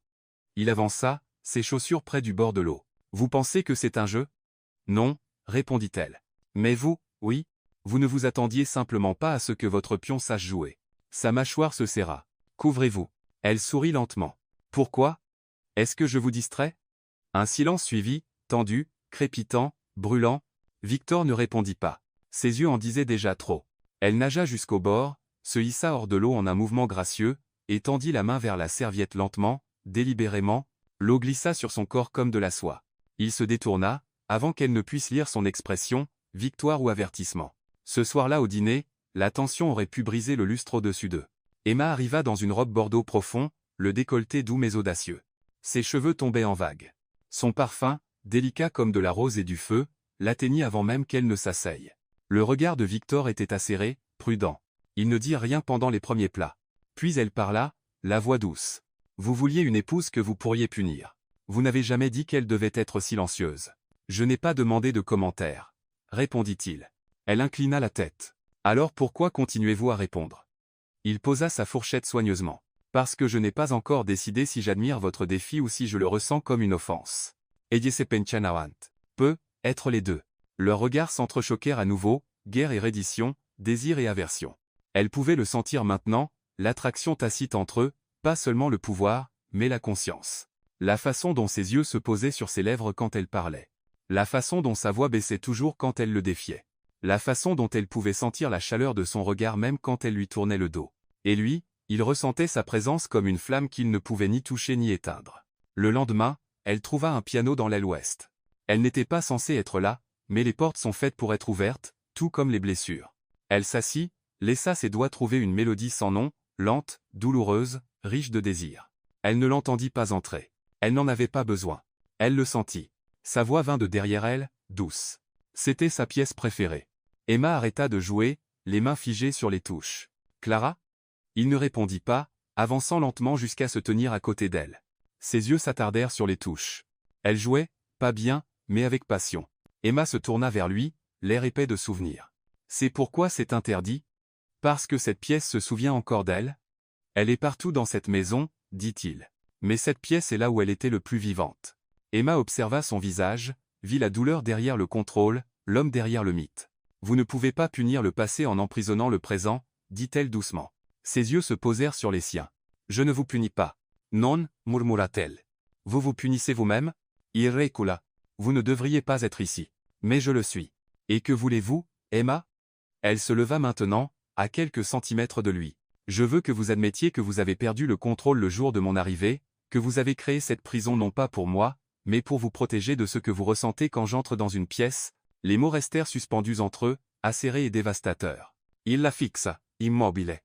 Il avança, ses chaussures près du bord de l'eau. « Vous pensez que c'est un jeu ?»« Non, » répondit-elle. « Mais vous, oui. Vous ne vous attendiez simplement pas à ce que votre pion sache jouer. » Sa mâchoire se serra. « Couvrez-vous. » Elle sourit lentement. « Pourquoi ? Est-ce que je vous distrais ?» Un silence suivit, tendu, crépitant, brûlant. Victor ne répondit pas. Ses yeux en disaient déjà trop. Elle nagea jusqu'au bord, se hissa hors de l'eau en un mouvement gracieux, et tendit la main vers la serviette lentement, délibérément. L'eau glissa sur son corps comme de la soie. Il se détourna, avant qu'elle ne puisse lire son expression, victoire ou avertissement. Ce soir-là au dîner, la tension aurait pu briser le lustre au-dessus d'eux. Emma arriva dans une robe bordeaux profond, le décolleté doux mais audacieux. Ses cheveux tombaient en vagues. Son parfum, délicat comme de la rose et du feu, l'atteignit avant même qu'elle ne s'asseye. Le regard de Victor était acéré, prudent. Il ne dit rien pendant les premiers plats. Puis elle parla, la voix douce. Vous vouliez une épouse que vous pourriez punir. Vous n'avez jamais dit qu'elle devait être silencieuse. Je n'ai pas demandé de commentaires, répondit-il. Elle inclina la tête. Alors pourquoi continuez-vous à répondre? Il posa sa fourchette soigneusement. Parce que je n'ai pas encore décidé si j'admire votre défi ou si je le ressens comme une offense. Ella se penchanawant. Peut être les deux. Leurs regards s'entrechoquèrent à nouveau, guerre et reddition, désir et aversion. Elle pouvait le sentir maintenant, l'attraction tacite entre eux, pas seulement le pouvoir, mais la conscience. La façon dont ses yeux se posaient sur ses lèvres quand elle parlait. La façon dont sa voix baissait toujours quand elle le défiait. La façon dont elle pouvait sentir la chaleur de son regard même quand elle lui tournait le dos. Et lui, il ressentait sa présence comme une flamme qu'il ne pouvait ni toucher ni éteindre. Le lendemain, elle trouva un piano dans l'aile ouest. Elle n'était pas censée être là, mais les portes sont faites pour être ouvertes, tout comme les blessures. Elle s'assit, laissa ses doigts trouver une mélodie sans nom, lente, douloureuse, riche de désir. Elle ne l'entendit pas entrer. Elle n'en avait pas besoin. Elle le sentit. Sa voix vint de derrière elle, douce. C'était sa pièce préférée. Emma arrêta de jouer, les mains figées sur les touches. Clara? Il ne répondit pas, avançant lentement jusqu'à se tenir à côté d'elle. Ses yeux s'attardèrent sur les touches. Elle jouait, pas bien, mais avec passion. Emma se tourna vers lui, l'air épais de souvenirs. C'est pourquoi c'est interdit? Parce que cette pièce se souvient encore d'elle? Elle est partout dans cette maison, dit-il. Mais cette pièce est là où elle était le plus vivante. Emma observa son visage, vit la douleur derrière le contrôle, l'homme derrière le mythe. Vous ne pouvez pas punir le passé en emprisonnant le présent, dit-elle doucement. Ses yeux se posèrent sur les siens. Je ne vous punis pas. Non, murmura-t-elle. Vous vous punissez vous-même? Irrecula. Vous ne devriez pas être ici. Mais je le suis. Et que voulez-vous, Emma? Elle se leva maintenant, à quelques centimètres de lui. Je veux que vous admettiez que vous avez perdu le contrôle le jour de mon arrivée, que vous avez créé cette prison non pas pour moi, mais pour vous protéger de ce que vous ressentez quand j'entre dans une pièce. Les mots restèrent suspendus entre eux, acérés et dévastateurs. Il la fixa, immobile.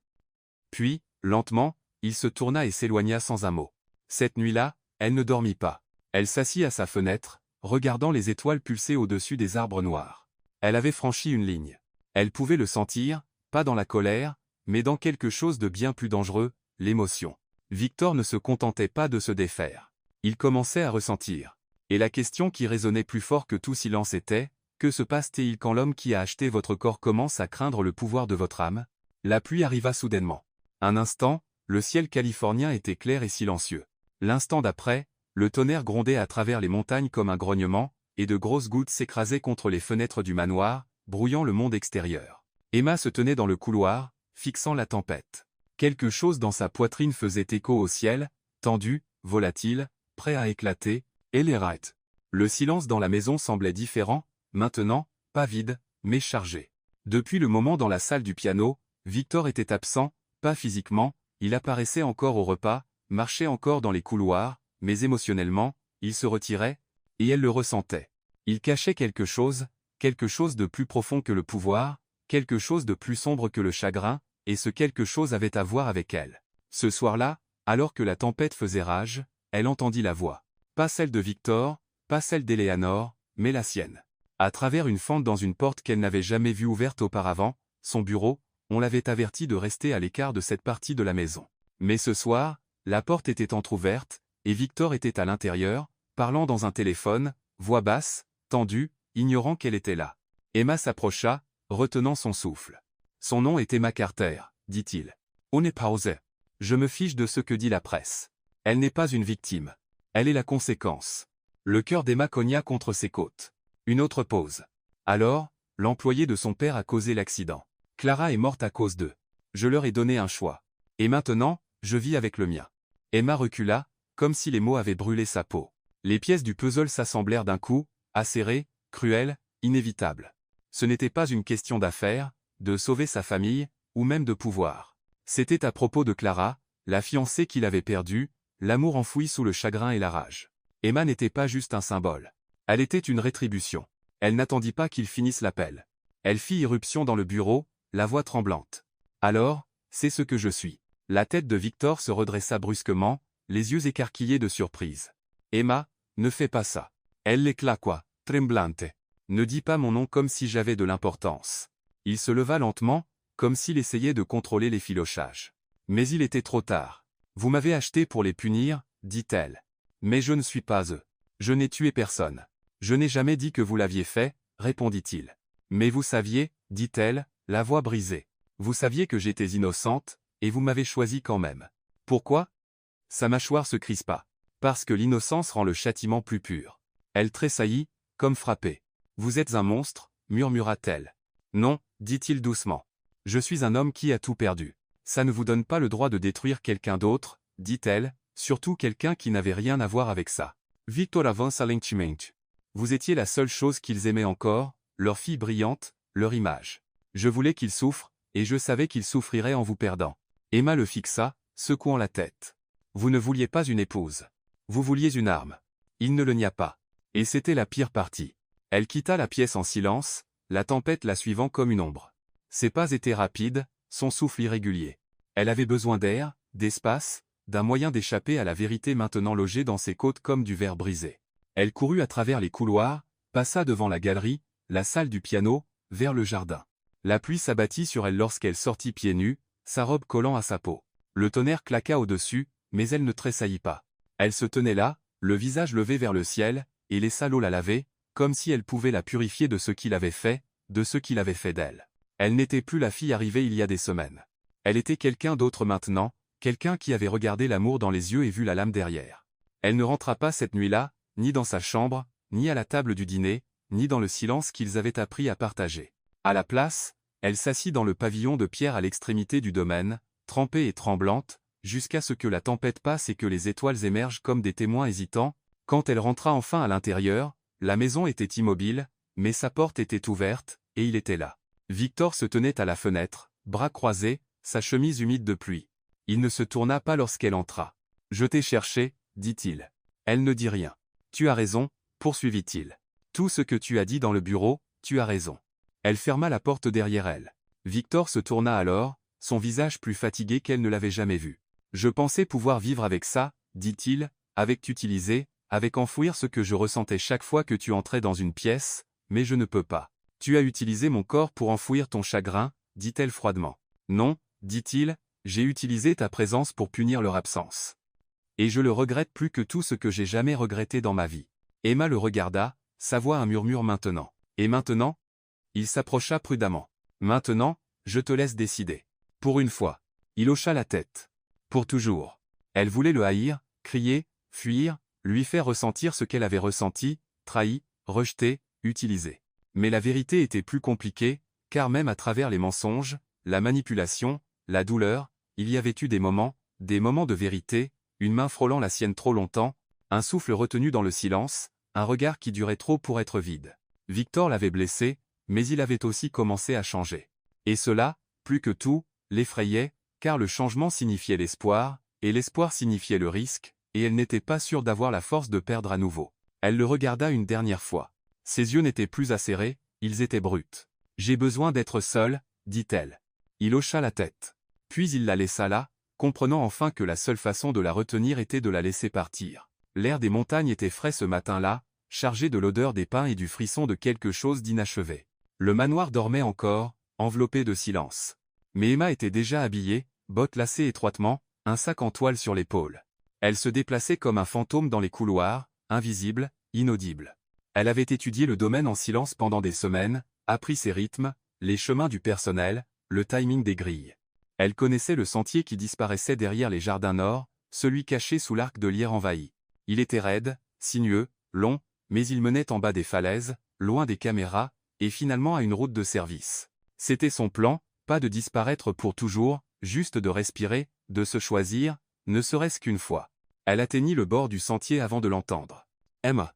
Puis, lentement, il se tourna et s'éloigna sans un mot. Cette nuit-là, elle ne dormit pas. Elle s'assit à sa fenêtre, regardant les étoiles pulser au-dessus des arbres noirs. Elle avait franchi une ligne. Elle pouvait le sentir, pas dans la colère, mais dans quelque chose de bien plus dangereux, l'émotion. Victor ne se contentait pas de se défaire. Il commençait à ressentir. Et la question qui résonnait plus fort que tout silence était, que se passe-t-il quand l'homme qui a acheté votre corps commence à craindre le pouvoir de votre âme? La pluie arriva soudainement. Un instant, le ciel californien était clair et silencieux. L'instant d'après, le tonnerre grondait à travers les montagnes comme un grognement, et de grosses gouttes s'écrasaient contre les fenêtres du manoir, brouillant le monde extérieur. Emma se tenait dans le couloir, fixant la tempête. Quelque chose dans sa poitrine faisait écho au ciel, tendu, volatile, prêt à éclater, et les rats. Le silence dans la maison semblait différent, maintenant, pas vide, mais chargé. Depuis le moment dans la salle du piano, Victor était absent, pas physiquement, il apparaissait encore au repas, marchait encore dans les couloirs, mais émotionnellement, il se retirait, et elle le ressentait. Il cachait quelque chose de plus profond que le pouvoir, quelque chose de plus sombre que le chagrin, et ce quelque chose avait à voir avec elle. Ce soir-là, alors que la tempête faisait rage, elle entendit la voix. Pas celle de Victor, pas celle d'Éléanore, mais la sienne. À travers une fente dans une porte qu'elle n'avait jamais vue ouverte auparavant, son bureau, on l'avait averti de rester à l'écart de cette partie de la maison. Mais ce soir, la porte était entr'ouverte, et Victor était à l'intérieur, parlant dans un téléphone, voix basse, tendue, ignorant qu'elle était là. Emma s'approcha, retenant son souffle. Son nom est Emma Carter, dit-il. On n'est pas osé. Je me fiche de ce que dit la presse. Elle n'est pas une victime. Elle est la conséquence. Le cœur d'Emma cogna contre ses côtes. Une autre pause. Alors, l'employé de son père a causé l'accident. Clara est morte à cause d'eux. Je leur ai donné un choix. Et maintenant, je vis avec le mien. Emma recula, comme si les mots avaient brûlé sa peau. Les pièces du puzzle s'assemblèrent d'un coup, acérées, cruelles, inévitables. Ce n'était pas une question d'affaires, de sauver sa famille, ou même de pouvoir. C'était à propos de Clara, la fiancée qu'il avait perdue, l'amour enfoui sous le chagrin et la rage. Emma n'était pas juste un symbole. Elle était une rétribution. Elle n'attendit pas qu'il finisse l'appel. Elle fit irruption dans le bureau, la voix tremblante. Alors, c'est ce que je suis. La tête de Victor se redressa brusquement, les yeux écarquillés de surprise. Emma, ne fais pas ça. Elle l'éclaqua, tremblante. Ne dis pas mon nom comme si j'avais de l'importance. Il se leva lentement, comme s'il essayait de contrôler l'effilochage. Mais il était trop tard. Vous m'avez acheté pour les punir, dit-elle. Mais je ne suis pas eux. Je n'ai tué personne. Je n'ai jamais dit que vous l'aviez fait, répondit-il. Mais vous saviez, dit-elle, la voix brisée. Vous saviez que j'étais innocente, et vous m'avez choisi quand même. Pourquoi? Sa mâchoire se crispa. Parce que l'innocence rend le châtiment plus pur. Elle tressaillit, comme frappée. Vous êtes un monstre, murmura-t-elle. Non, dit-il doucement. Je suis un homme qui a tout perdu. Ça ne vous donne pas le droit de détruire quelqu'un d'autre, dit-elle, surtout quelqu'un qui n'avait rien à voir avec ça. Victor avance à l'inchiment. Vous étiez la seule chose qu'ils aimaient encore, leur fille brillante, leur image. Je voulais qu'ils souffrent, et je savais qu'ils souffriraient en vous perdant. Emma le fixa, secouant la tête. Vous ne vouliez pas une épouse. Vous vouliez une arme. Il ne le nia pas. Et c'était la pire partie. Elle quitta la pièce en silence, la tempête la suivant comme une ombre. Ses pas étaient rapides, son souffle irrégulier. Elle avait besoin d'air, d'espace, d'un moyen d'échapper à la vérité maintenant logée dans ses côtes comme du verre brisé. Elle courut à travers les couloirs, passa devant la galerie, la salle du piano, vers le jardin. La pluie s'abattit sur elle lorsqu'elle sortit pieds nus, sa robe collant à sa peau. Le tonnerre claqua au-dessus, mais elle ne tressaillit pas. Elle se tenait là, le visage levé vers le ciel, et laissa l'eau la laver, comme si elle pouvait la purifier de ce qu'il avait fait, de ce qu'il avait fait d'elle. Elle n'était plus la fille arrivée il y a des semaines. Elle était quelqu'un d'autre maintenant, quelqu'un qui avait regardé l'amour dans les yeux et vu la lame derrière. Elle ne rentra pas cette nuit-là, ni dans sa chambre, ni à la table du dîner, ni dans le silence qu'ils avaient appris à partager. À la place, elle s'assit dans le pavillon de pierre à l'extrémité du domaine, trempée et tremblante, jusqu'à ce que la tempête passe et que les étoiles émergent comme des témoins hésitants. Quand elle rentra enfin à l'intérieur, la maison était immobile, mais sa porte était ouverte, et il était là. Victor se tenait à la fenêtre, bras croisés, sa chemise humide de pluie. Il ne se tourna pas lorsqu'elle entra. « Je t'ai cherché, dit-il. » Elle ne dit rien. « Tu as raison, poursuivit-il. Tout ce que tu as dit dans le bureau, tu as raison. » Elle ferma la porte derrière elle. Victor se tourna alors, son visage plus fatigué qu'elle ne l'avait jamais vu. « Je pensais pouvoir vivre avec ça, dit-il, avec t'utiliser, avec enfouir ce que je ressentais chaque fois que tu entrais dans une pièce, mais je ne peux pas. Tu as utilisé mon corps pour enfouir ton chagrin, dit-elle froidement. Non, dit-il, j'ai utilisé ta présence pour punir leur absence. Et je le regrette plus que tout ce que j'ai jamais regretté dans ma vie. Emma le regarda, sa voix un murmure maintenant. Et maintenant? Il s'approcha prudemment. Maintenant, je te laisse décider. Pour une fois. Il hocha la tête. Pour toujours. Elle voulait le haïr, crier, fuir, lui faire ressentir ce qu'elle avait ressenti, trahi, rejeté, utilisé. Mais la vérité était plus compliquée, car même à travers les mensonges, la manipulation, la douleur, il y avait eu des moments de vérité, une main frôlant la sienne trop longtemps, un souffle retenu dans le silence, un regard qui durait trop pour être vide. Victor l'avait blessé, mais il avait aussi commencé à changer. Et cela, plus que tout, l'effrayait, car le changement signifiait l'espoir, et l'espoir signifiait le risque, et elle n'était pas sûre d'avoir la force de perdre à nouveau. Elle le regarda une dernière fois. Ses yeux n'étaient plus acérés, ils étaient bruts. « J'ai besoin d'être seule, dit-elle. Il hocha la tête. Puis il la laissa là, comprenant enfin que la seule façon de la retenir était de la laisser partir. L'air des montagnes était frais ce matin-là, chargé de l'odeur des pins et du frisson de quelque chose d'inachevé. Le manoir dormait encore, enveloppé de silence. Mais Emma était déjà habillée, bottes lacées étroitement, un sac en toile sur l'épaule. Elle se déplaçait comme un fantôme dans les couloirs, invisible, inaudible. Elle avait étudié le domaine en silence pendant des semaines, appris ses rythmes, les chemins du personnel, le timing des grilles. Elle connaissait le sentier qui disparaissait derrière les jardins nord, celui caché sous l'arc de lierre envahi. Il était raide, sinueux, long, mais il menait en bas des falaises, loin des caméras, et finalement à une route de service. C'était son plan, pas de disparaître pour toujours, juste de respirer, de se choisir, ne serait-ce qu'une fois. Elle atteignit le bord du sentier avant de l'entendre. Emma.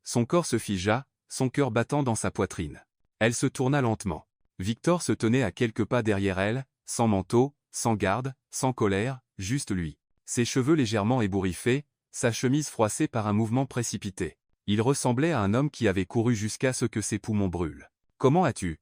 Son corps se figea, son cœur battant dans sa poitrine. Elle se tourna lentement. Victor se tenait à quelques pas derrière elle, sans manteau, sans garde, sans colère, juste lui. Ses cheveux légèrement ébouriffés, sa chemise froissée par un mouvement précipité. Il ressemblait à un homme qui avait couru jusqu'à ce que ses poumons brûlent. « Comment as-tu ?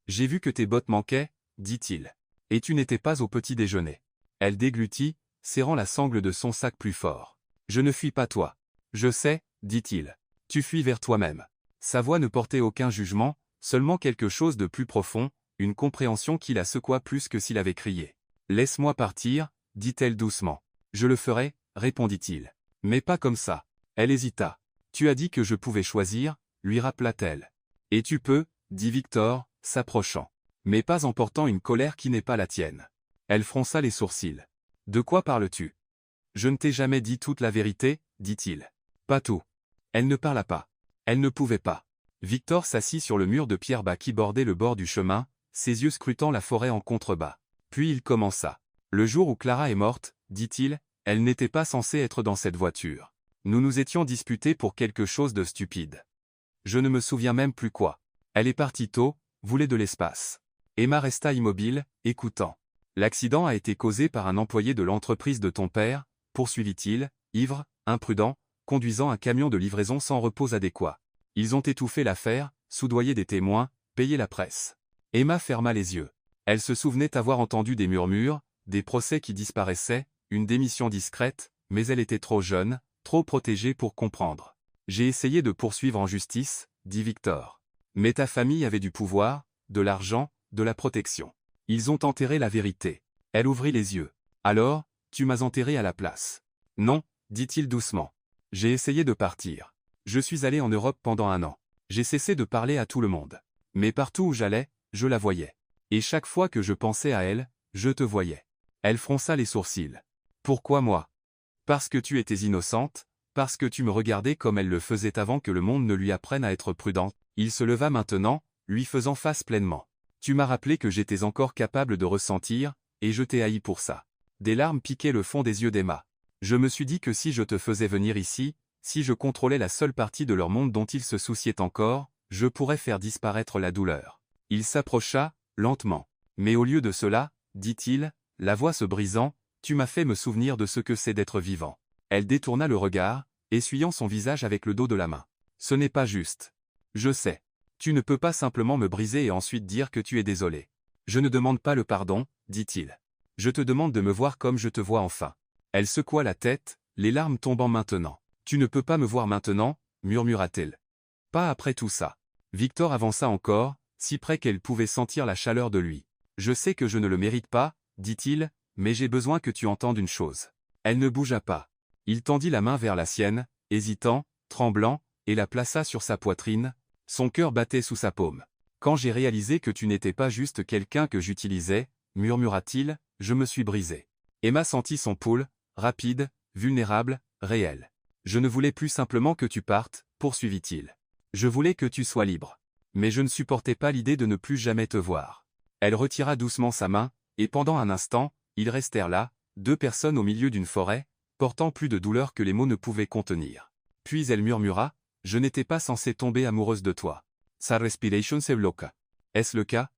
J'ai vu que tes bottes manquaient, dit-il. Et tu n'étais pas au petit déjeuner. » Elle déglutit, serrant la sangle de son sac plus fort. « Je ne fuis pas toi. Je sais, dit-il. Tu fuis vers toi-même. » Sa voix ne portait aucun jugement, seulement quelque chose de plus profond, une compréhension qui la secoua plus que s'il avait crié. « Laisse-moi partir, dit-elle doucement. « Je le ferai, répondit-il. Mais pas comme ça. » Elle hésita. « Tu as dit que je pouvais choisir, lui rappela-t-elle. « Et tu peux, dit Victor, s'approchant. Mais pas en portant une colère qui n'est pas la tienne. » Elle fronça les sourcils. « De quoi parles-tu ? Je ne t'ai jamais dit toute la vérité, dit-il. Pas tout. » Elle ne parla pas. Elle ne pouvait pas. Victor s'assit sur le mur de pierre bas qui bordait le bord du chemin, ses yeux scrutant la forêt en contrebas. Puis il commença. « Le jour où Clara est morte, dit-il, elle n'était pas censée être dans cette voiture. Nous nous étions disputés pour quelque chose de stupide. Je ne me souviens même plus quoi. Elle est partie tôt, voulait de l'espace. » Emma resta immobile, écoutant. « L'accident a été causé par un employé de l'entreprise de ton père, poursuivit-il, ivre, imprudent, conduisant un camion de livraison sans repos adéquat. Ils ont étouffé l'affaire, soudoyé des témoins, payé la presse. » Emma ferma les yeux. Elle se souvenait avoir entendu des murmures, des procès qui disparaissaient, une démission discrète, mais elle était trop jeune, trop protégée pour comprendre. « J'ai essayé de poursuivre en justice, dit Victor. Mais ta famille avait du pouvoir, de l'argent, de la protection. Ils ont enterré la vérité. » Elle ouvrit les yeux. « Alors, tu m'as enterré à la place. »« Non, dit-il doucement. J'ai essayé de partir. Je suis allé en Europe pendant 1 an. J'ai cessé de parler à tout le monde. Mais partout où j'allais, je la voyais. Et chaque fois que je pensais à elle, je te voyais. » Elle fronça les sourcils. « Pourquoi moi ? Parce que tu étais innocente, parce que tu me regardais comme elle le faisait avant que le monde ne lui apprenne à être prudente. » Il se leva maintenant, lui faisant face pleinement. « Tu m'as rappelé que j'étais encore capable de ressentir, et je t'ai haï pour ça. » Des larmes piquaient le fond des yeux d'Emma. « Je me suis dit que si je te faisais venir ici, si je contrôlais la seule partie de leur monde dont ils se souciaient encore, je pourrais faire disparaître la douleur. » Il s'approcha, lentement. « Mais au lieu de cela, dit-il, la voix se brisant, tu m'as fait me souvenir de ce que c'est d'être vivant. » Elle détourna le regard, essuyant son visage avec le dos de la main. « Ce n'est pas juste. Je sais. Tu ne peux pas simplement me briser et ensuite dire que tu es désolé. Je ne demande pas le pardon, dit-il. Je te demande de me voir comme je te vois enfin. » Elle secoua la tête, les larmes tombant maintenant. « Tu ne peux pas me voir maintenant, murmura-t-elle. Pas après tout ça. » Victor avança encore, si près qu'elle pouvait sentir la chaleur de lui. « Je sais que je ne le mérite pas, dit-il, mais j'ai besoin que tu entendes une chose. » Elle ne bougea pas. Il tendit la main vers la sienne, hésitant, tremblant, et la plaça sur sa poitrine. Son cœur battait sous sa paume. « Quand j'ai réalisé que tu n'étais pas juste quelqu'un que j'utilisais, murmura-t-il, je me suis brisé. » Emma sentit son pouls, rapide, vulnérable, réel. « Je ne voulais plus simplement que tu partes, poursuivit-il. Je voulais que tu sois libre. Mais je ne supportais pas l'idée de ne plus jamais te voir. » Elle retira doucement sa main, et pendant un instant, ils restèrent là, 2 personnes au milieu d'une forêt, portant plus de douleur que les mots ne pouvaient contenir. Puis elle murmura, « Je n'étais pas censée tomber amoureuse de toi. » Sa respiration se bloqua. « Est-ce le cas ?»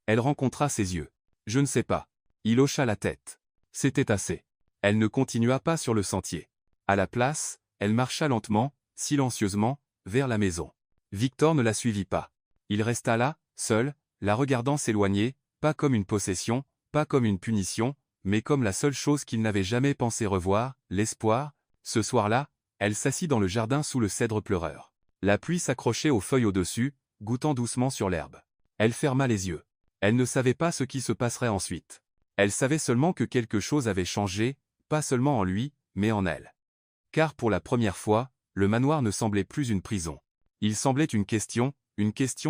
Elle rencontra ses yeux. « Je ne sais pas. » Il hocha la tête. C'était assez. Elle ne continua pas sur le sentier. À la place, elle marcha lentement, silencieusement, vers la maison. Victor ne la suivit pas. Il resta là, seul, la regardant s'éloigner, pas comme une possession, pas comme une punition, mais comme la seule chose qu'il n'avait jamais pensé revoir, l'espoir. Ce soir-là, elle s'assit dans le jardin sous le cèdre pleureur. La pluie s'accrochait aux feuilles au-dessus, goûtant doucement sur l'herbe. Elle ferma les yeux. Elle ne savait pas ce qui se passerait ensuite. Elle savait seulement que quelque chose avait changé, pas seulement en lui, mais en elle. Car pour la première fois, le manoir ne semblait plus une prison. Il semblait une question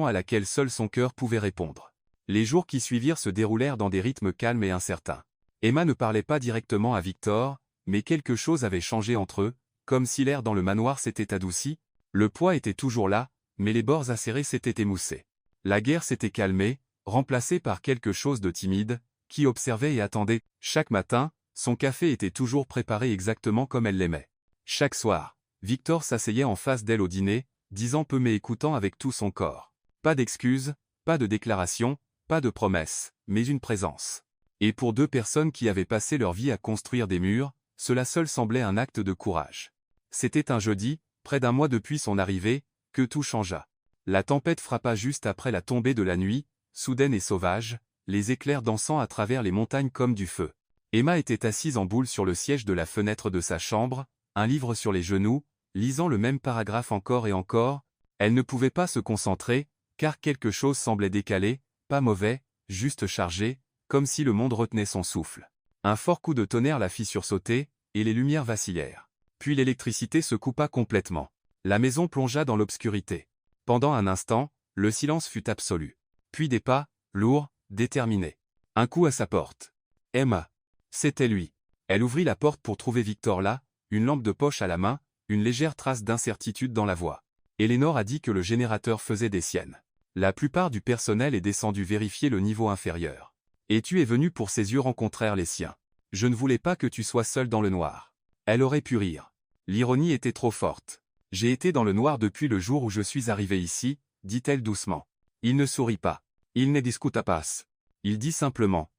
à laquelle seul son cœur pouvait répondre. Les jours qui suivirent se déroulèrent dans des rythmes calmes et incertains. Emma ne parlait pas directement à Victor, mais quelque chose avait changé entre eux, comme si l'air dans le manoir s'était adouci. Le poids était toujours là, mais les bords acérés s'étaient émoussés. La guerre s'était calmée, remplacée par quelque chose de timide, qui observait et attendait. Chaque matin, son café était toujours préparé exactement comme elle l'aimait. Chaque soir, Victor s'asseyait en face d'elle au dîner, disant peu mais écoutant avec tout son corps. Pas d'excuses, pas de déclarations, pas de promesses, mais une présence. Et pour 2 personnes qui avaient passé leur vie à construire des murs, cela seul semblait un acte de courage. C'était un jeudi, près d'1 mois depuis son arrivée, que tout changea. La tempête frappa juste après la tombée de la nuit, soudaine et sauvage, les éclairs dansant à travers les montagnes comme du feu. Emma était assise en boule sur le siège de la fenêtre de sa chambre, un livre sur les genoux, lisant le même paragraphe encore et encore. Elle ne pouvait pas se concentrer, car quelque chose semblait décalé, pas mauvais, juste chargée, comme si le monde retenait son souffle. Un fort coup de tonnerre la fit sursauter, et les lumières vacillèrent. Puis l'électricité se coupa complètement. La maison plongea dans l'obscurité. Pendant un instant, le silence fut absolu. Puis des pas, lourds, déterminés. Un coup à sa porte. Emma. C'était lui. Elle ouvrit la porte pour trouver Victor là, une lampe de poche à la main, une légère trace d'incertitude dans la voix. Eleanor a dit que le générateur faisait des siennes. La plupart du personnel est descendu vérifier le niveau inférieur. Et tu es venu pour ses yeux rencontrèrent les siens. Je ne voulais pas que tu sois seul dans le noir. Elle aurait pu rire. L'ironie était trop forte. J'ai été dans le noir depuis le jour où je suis arrivé ici, dit-elle doucement. Il ne sourit pas. Il ne discuta pas. Il dit simplement.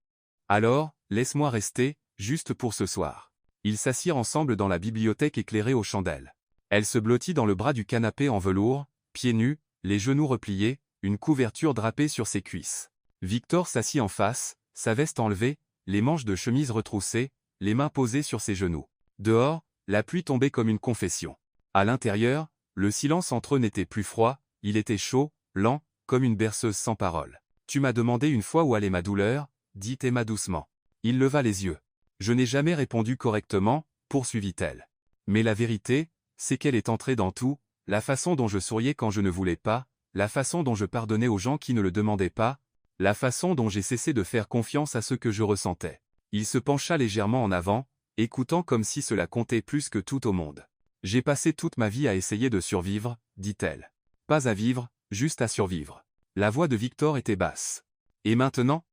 Alors, laisse-moi rester, juste pour ce soir. Ils s'assirent ensemble dans la bibliothèque éclairée aux chandelles. Elle se blottit dans le bras du canapé en velours, pieds nus, les genoux repliés, une couverture drapée sur ses cuisses. Victor s'assit en face, sa veste enlevée, les manches de chemise retroussées, les mains posées sur ses genoux. Dehors, la pluie tombait comme une confession. À l'intérieur, le silence entre eux n'était plus froid, il était chaud, lent, comme une berceuse sans parole. Tu m'as demandé une fois où allait ma douleur, dit Emma doucement. Il leva les yeux. Je n'ai jamais répondu correctement, poursuivit-elle. Mais la vérité, c'est qu'elle est entrée dans tout, la façon dont je souriais quand je ne voulais pas, la façon dont je pardonnais aux gens qui ne le demandaient pas, la façon dont j'ai cessé de faire confiance à ce que je ressentais. Il se pencha légèrement en avant, écoutant comme si cela comptait plus que tout au monde. J'ai passé toute ma vie à essayer de survivre, dit-elle. Pas à vivre, juste à survivre. La voix de Victor était basse. Et maintenant?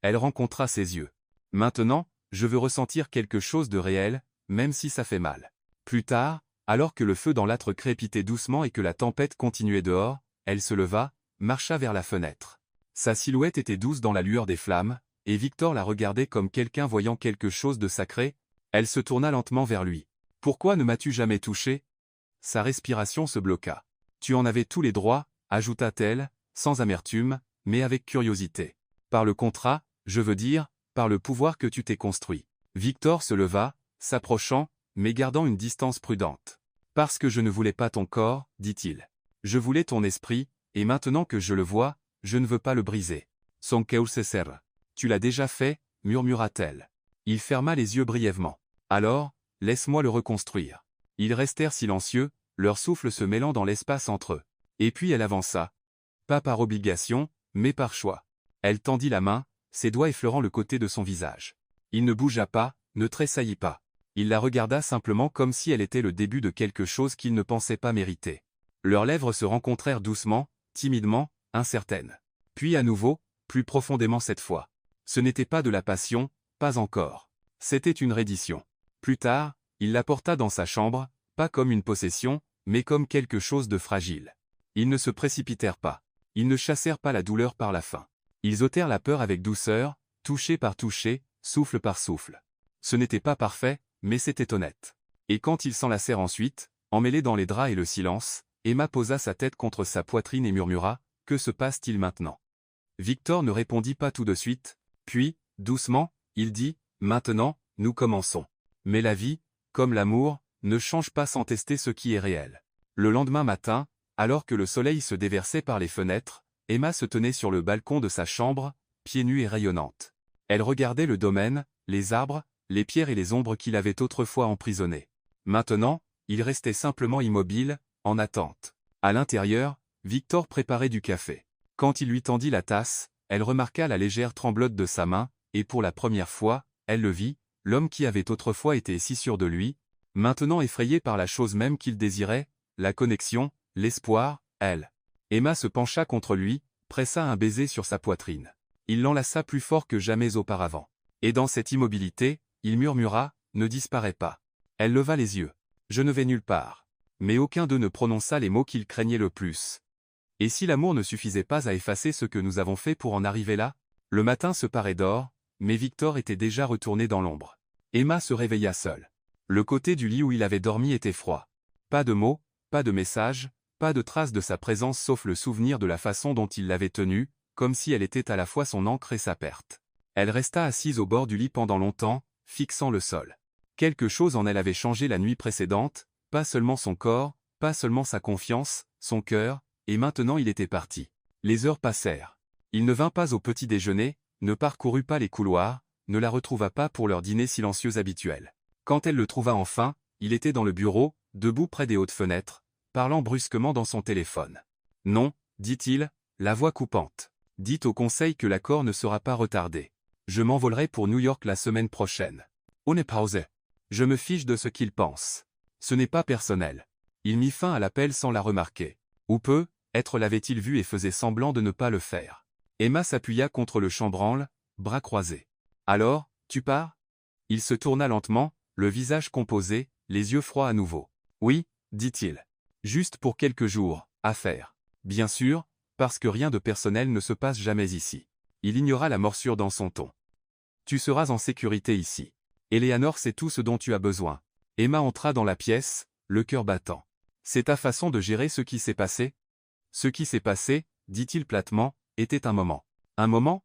Elle rencontra ses yeux. Maintenant, je veux ressentir quelque chose de réel, même si ça fait mal. Plus tard, alors que le feu dans l'âtre crépitait doucement et que la tempête continuait dehors, elle se leva, marcha vers la fenêtre. Sa silhouette était douce dans la lueur des flammes, et Victor la regardait comme quelqu'un voyant quelque chose de sacré. Elle se tourna lentement vers lui. « Pourquoi ne m'as-tu jamais touché ?» Sa respiration se bloqua. « Tu en avais tous les droits, » ajouta-t-elle, sans amertume, mais avec curiosité. « Par le contrat, je veux dire, par le pouvoir que tu t'es construit. » Victor se leva, s'approchant, mais gardant une distance prudente. « Parce que je ne voulais pas ton corps, dit-il. Je voulais ton esprit, et maintenant que je le vois, je ne veux pas le briser. Son cœur se serre. Tu l'as déjà fait, murmura-t-elle. Il ferma les yeux brièvement. Alors, laisse-moi le reconstruire. Ils restèrent silencieux, leur souffle se mêlant dans l'espace entre eux. Et puis elle avança. Pas par obligation, mais par choix. Elle tendit la main, ses doigts effleurant le côté de son visage. Il ne bougea pas, ne tressaillit pas. Il la regarda simplement comme si elle était le début de quelque chose qu'il ne pensait pas mériter. Leurs lèvres se rencontrèrent doucement, timidement, incertaines. Puis à nouveau, plus profondément cette fois. Ce n'était pas de la passion, pas encore. C'était une reddition. Plus tard, il la porta dans sa chambre, pas comme une possession, mais comme quelque chose de fragile. Ils ne se précipitèrent pas. Ils ne chassèrent pas la douleur par la faim. Ils ôtèrent la peur avec douceur, touché par touché, souffle par souffle. Ce n'était pas parfait, mais c'était honnête. Et quand ils s'enlacèrent ensuite, emmêlés dans les draps et le silence, Emma posa sa tête contre sa poitrine et murmura, « Que se passe-t-il maintenant ?» Victor ne répondit pas tout de suite, puis, doucement, il dit, « Maintenant, nous commençons. » Mais la vie, comme l'amour, ne change pas sans tester ce qui est réel. Le lendemain matin, alors que le soleil se déversait par les fenêtres, Emma se tenait sur le balcon de sa chambre, pieds nus et rayonnante. Elle regardait le domaine, les arbres, les pierres et les ombres qui l'avaient autrefois emprisonnée. Maintenant, il restait simplement immobile, en attente. À l'intérieur, Victor préparait du café. Quand il lui tendit la tasse, elle remarqua la légère tremblote de sa main, et pour la première fois, elle le vit, l'homme qui avait autrefois été si sûr de lui, maintenant effrayé par la chose même qu'il désirait, la connexion, l'espoir, elle. Emma se pencha contre lui, pressa un baiser sur sa poitrine. Il l'enlaça plus fort que jamais auparavant. Et dans cette immobilité, il murmura, « Ne disparais pas. » Elle leva les yeux. « Je ne vais nulle part. » Mais aucun d'eux ne prononça les mots qu'il craignait le plus. Et si l'amour ne suffisait pas à effacer ce que nous avons fait pour en arriver là? Le matin se parait d'or, mais Victor était déjà retourné dans l'ombre. Emma se réveilla seule. Le côté du lit où il avait dormi était froid. Pas de mots, pas de messages, pas de traces de sa présence sauf le souvenir de la façon dont il l'avait tenue, comme si elle était à la fois son encre et sa perte. Elle resta assise au bord du lit pendant longtemps, fixant le sol. Quelque chose en elle avait changé la nuit précédente, pas seulement son corps, pas seulement sa confiance, son cœur, et maintenant il était parti. Les heures passèrent. Il ne vint pas au petit déjeuner, ne parcourut pas les couloirs, ne la retrouva pas pour leur dîner silencieux habituel. Quand elle le trouva enfin, il était dans le bureau, debout près des hautes fenêtres, parlant brusquement dans son téléphone. « Non, dit-il, la voix coupante. Dites au conseil que l'accord ne sera pas retardé. Je m'envolerai pour New York la semaine prochaine. Ohne Pause. Je me fiche de ce qu'il pense. Ce n'est pas personnel. » Il mit fin à l'appel sans la remarquer. Ou peu, être l'avait-il vu et faisait semblant de ne pas le faire. Emma s'appuya contre le chambranle, bras croisés. « Alors, tu pars ?» Il se tourna lentement, le visage composé, les yeux froids à nouveau. « Oui, dit-il. Juste pour quelques jours, affaire. Bien sûr, parce que rien de personnel ne se passe jamais ici. » Il ignora la morsure dans son ton. « Tu seras en sécurité ici. Eleanor sait tout ce dont tu as besoin. » Emma entra dans la pièce, le cœur battant. « C'est ta façon de gérer ce qui s'est passé ?» « Ce qui s'est passé, dit-il platement, était un moment. »« Un moment ?»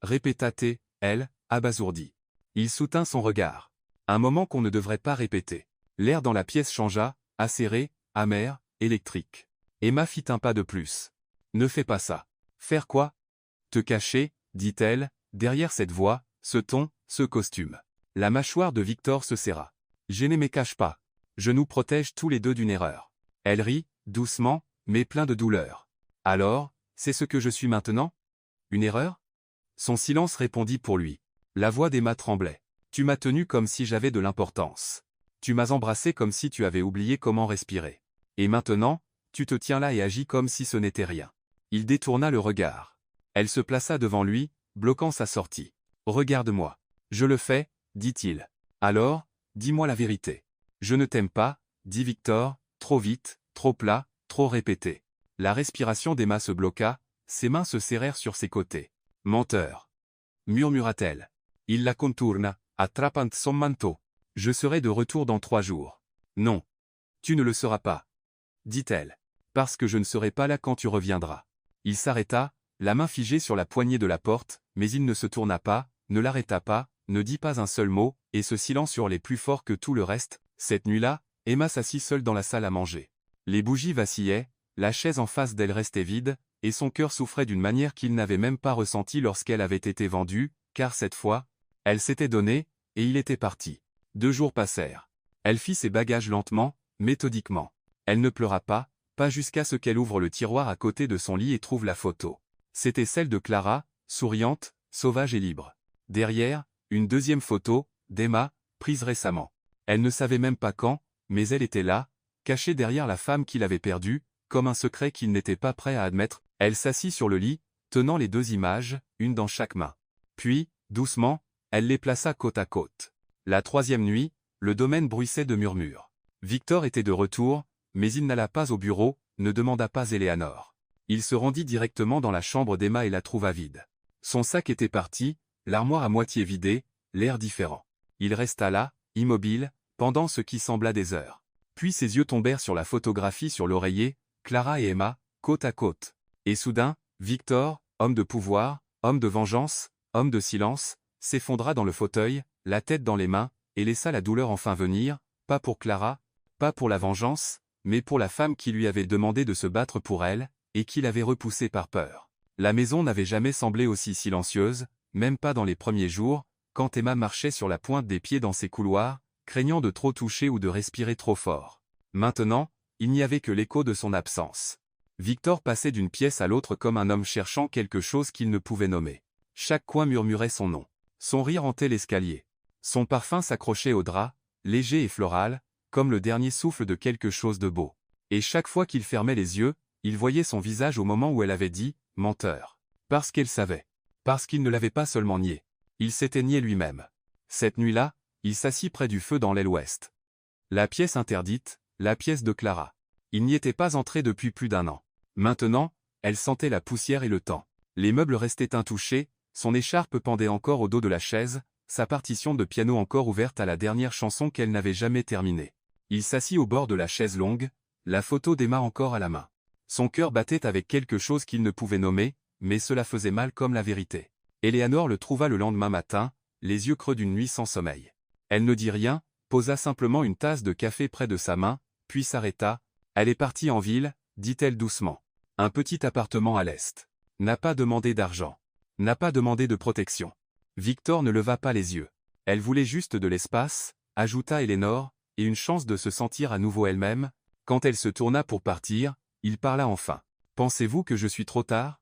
répéta-t-elle, elle, abasourdie. Il soutint son regard. « Un moment qu'on ne devrait pas répéter. » L'air dans la pièce changea, acéré, amer, électrique. Emma fit un pas de plus. « Ne fais pas ça. »« Faire quoi ?»« Te cacher, dit-elle, derrière cette voix, ce ton, ce costume. » La mâchoire de Victor se serra. « Je ne me cache pas. Je nous protège tous les deux d'une erreur. » Elle rit, doucement, mais plein de douleur. « Alors, c'est ce que je suis maintenant ? Une erreur ?» Son silence répondit pour lui. La voix d'Emma tremblait. « Tu m'as tenu comme si j'avais de l'importance. Tu m'as embrassé comme si tu avais oublié comment respirer. Et maintenant, tu te tiens là et agis comme si ce n'était rien. » Il détourna le regard. Elle se plaça devant lui, bloquant sa sortie. « Regarde-moi. Je le fais, dit-il. Alors, dis-moi la vérité. »« Je ne t'aime pas, dit Victor, trop vite, trop plat, trop répété. » La respiration d'Emma se bloqua, ses mains se serrèrent sur ses côtés. « Menteur !» murmura-t-elle. Il la contourna, attrapant son manteau. « Je serai de retour dans 3 jours. »« Non. Tu ne le seras pas. » dit-elle. « Parce que je ne serai pas là quand tu reviendras. » Il s'arrêta, la main figée sur la poignée de la porte, mais il ne se tourna pas, ne l'arrêta pas, ne dit pas un seul mot, et ce silence hurlait plus fort que tout le reste. Cette nuit-là, Emma s'assit seule dans la salle à manger. Les bougies vacillaient, la chaise en face d'elle restait vide, et son cœur souffrait d'une manière qu'il n'avait même pas ressentie lorsqu'elle avait été vendue, car cette fois, elle s'était donnée, et il était parti. 2 jours passèrent. Elle fit ses bagages lentement, méthodiquement. Elle ne pleura pas jusqu'à ce qu'elle ouvre le tiroir à côté de son lit et trouve la photo. C'était celle de Clara, souriante, sauvage et libre. Derrière, une deuxième photo, d'Emma, prise récemment. Elle ne savait même pas quand, mais elle était là, cachée derrière la femme qu'il avait perdue, comme un secret qu'il n'était pas prêt à admettre. Elle s'assit sur le lit, tenant les 2 images, une dans chaque main. Puis, doucement, elle les plaça côte à côte. La 3e nuit, le domaine bruissait de murmures. Victor était de retour, mais il n'alla pas au bureau, ne demanda pas Eleanor. Il se rendit directement dans la chambre d'Emma et la trouva vide. Son sac était parti, l'armoire à moitié vidée, l'air différent. Il resta là, immobile, pendant ce qui sembla des heures. Puis ses yeux tombèrent sur la photographie sur l'oreiller, Clara et Emma, côte à côte. Et soudain, Victor, homme de pouvoir, homme de vengeance, homme de silence, s'effondra dans le fauteuil, la tête dans les mains, et laissa la douleur enfin venir, pas pour Clara, pas pour la vengeance, mais pour la femme qui lui avait demandé de se battre pour elle, et qui l'avait repoussée par peur. La maison n'avait jamais semblé aussi silencieuse, même pas dans les premiers jours, quand Emma marchait sur la pointe des pieds dans ses couloirs, craignant de trop toucher ou de respirer trop fort. Maintenant, il n'y avait que l'écho de son absence. Victor passait d'une pièce à l'autre comme un homme cherchant quelque chose qu'il ne pouvait nommer. Chaque coin murmurait son nom. Son rire hantait l'escalier. Son parfum s'accrochait au drap, léger et floral, comme le dernier souffle de quelque chose de beau. Et chaque fois qu'il fermait les yeux, il voyait son visage au moment où elle avait dit « menteur ». Parce qu'elle savait. Parce qu'il ne l'avait pas seulement nié. Il s'était nié lui-même. Cette nuit-là, il s'assit près du feu dans l'aile ouest. La pièce interdite, la pièce de Clara. Il n'y était pas entré depuis plus d'1 an. Maintenant, elle sentait la poussière et le temps. Les meubles restaient intouchés, son écharpe pendait encore au dos de la chaise, sa partition de piano encore ouverte à la dernière chanson qu'elle n'avait jamais terminée. Il s'assit au bord de la chaise longue, la photo d'Emma encore à la main. Son cœur battait avec quelque chose qu'il ne pouvait nommer, mais cela faisait mal comme la vérité. Eleanor le trouva le lendemain matin, les yeux creux d'une nuit sans sommeil. Elle ne dit rien, posa simplement une tasse de café près de sa main, puis s'arrêta. « Elle est partie en ville, dit-elle doucement. Un petit appartement à l'est. N'a pas demandé d'argent. N'a pas demandé de protection. Victor ne leva pas les yeux. Elle voulait juste de l'espace, ajouta Eleanor, et une chance de se sentir à nouveau elle-même. Quand elle se tourna pour partir, il parla enfin. Pensez-vous que je suis trop tard?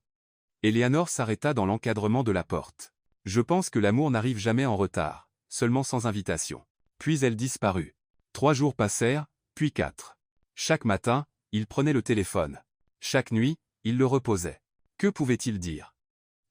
Eleanor s'arrêta dans l'encadrement de la porte. Je pense que l'amour n'arrive jamais en retard, seulement sans invitation. Puis elle disparut. 3 jours passèrent, puis 4. Chaque matin, il prenait le téléphone. Chaque nuit, il le reposait. Que pouvait-il dire?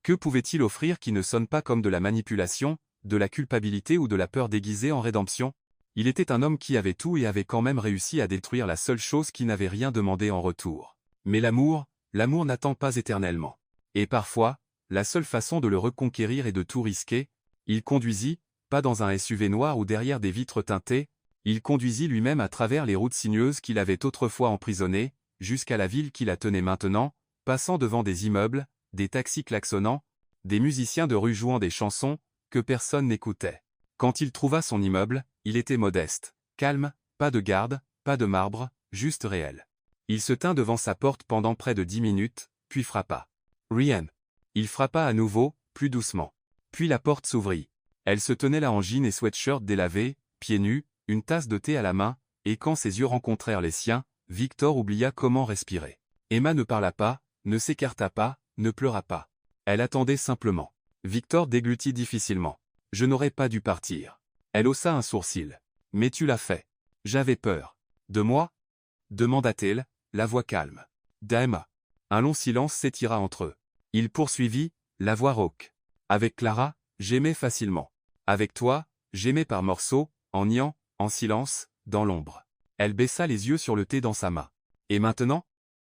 Que pouvait-il offrir qui ne sonne pas comme de la manipulation, de la culpabilité ou de la peur déguisée en rédemption? Il était un homme qui avait tout et avait quand même réussi à détruire la seule chose qui n'avait rien demandé en retour. Mais l'amour n'attend pas éternellement. Et parfois, la seule façon de le reconquérir est de tout risquer. Il conduisit, pas dans un SUV noir ou derrière des vitres teintées, il conduisit lui-même à travers les routes sinueuses qu'il avait autrefois emprisonnées, jusqu'à la ville qui la tenait maintenant, passant devant des immeubles, des taxis klaxonnant, des musiciens de rue jouant des chansons que personne n'écoutait. Quand il trouva son immeuble, il était modeste, calme, pas de garde, pas de marbre, juste réel. Il se tint devant sa porte pendant près de 10 minutes, puis frappa. Rien. Il frappa à nouveau, plus doucement. Puis la porte s'ouvrit. Elle se tenait là en jean et sweatshirt délavé, pieds nus, une tasse de thé à la main, et quand ses yeux rencontrèrent les siens, Victor oublia comment respirer. Emma ne parla pas, ne s'écarta pas, ne pleura pas. Elle attendait simplement. Victor déglutit difficilement. Je n'aurais pas dû partir. Elle haussa un sourcil. Mais tu l'as fait. J'avais peur. De moi? Demanda-t-elle, la voix calme. D'Emma. Un long silence s'étira entre eux. Il poursuivit, la voix rauque. Avec Clara, j'aimais facilement. Avec toi, j'aimais par morceaux, en niant, en silence, dans l'ombre. Elle baissa les yeux sur le thé dans sa main. Et maintenant?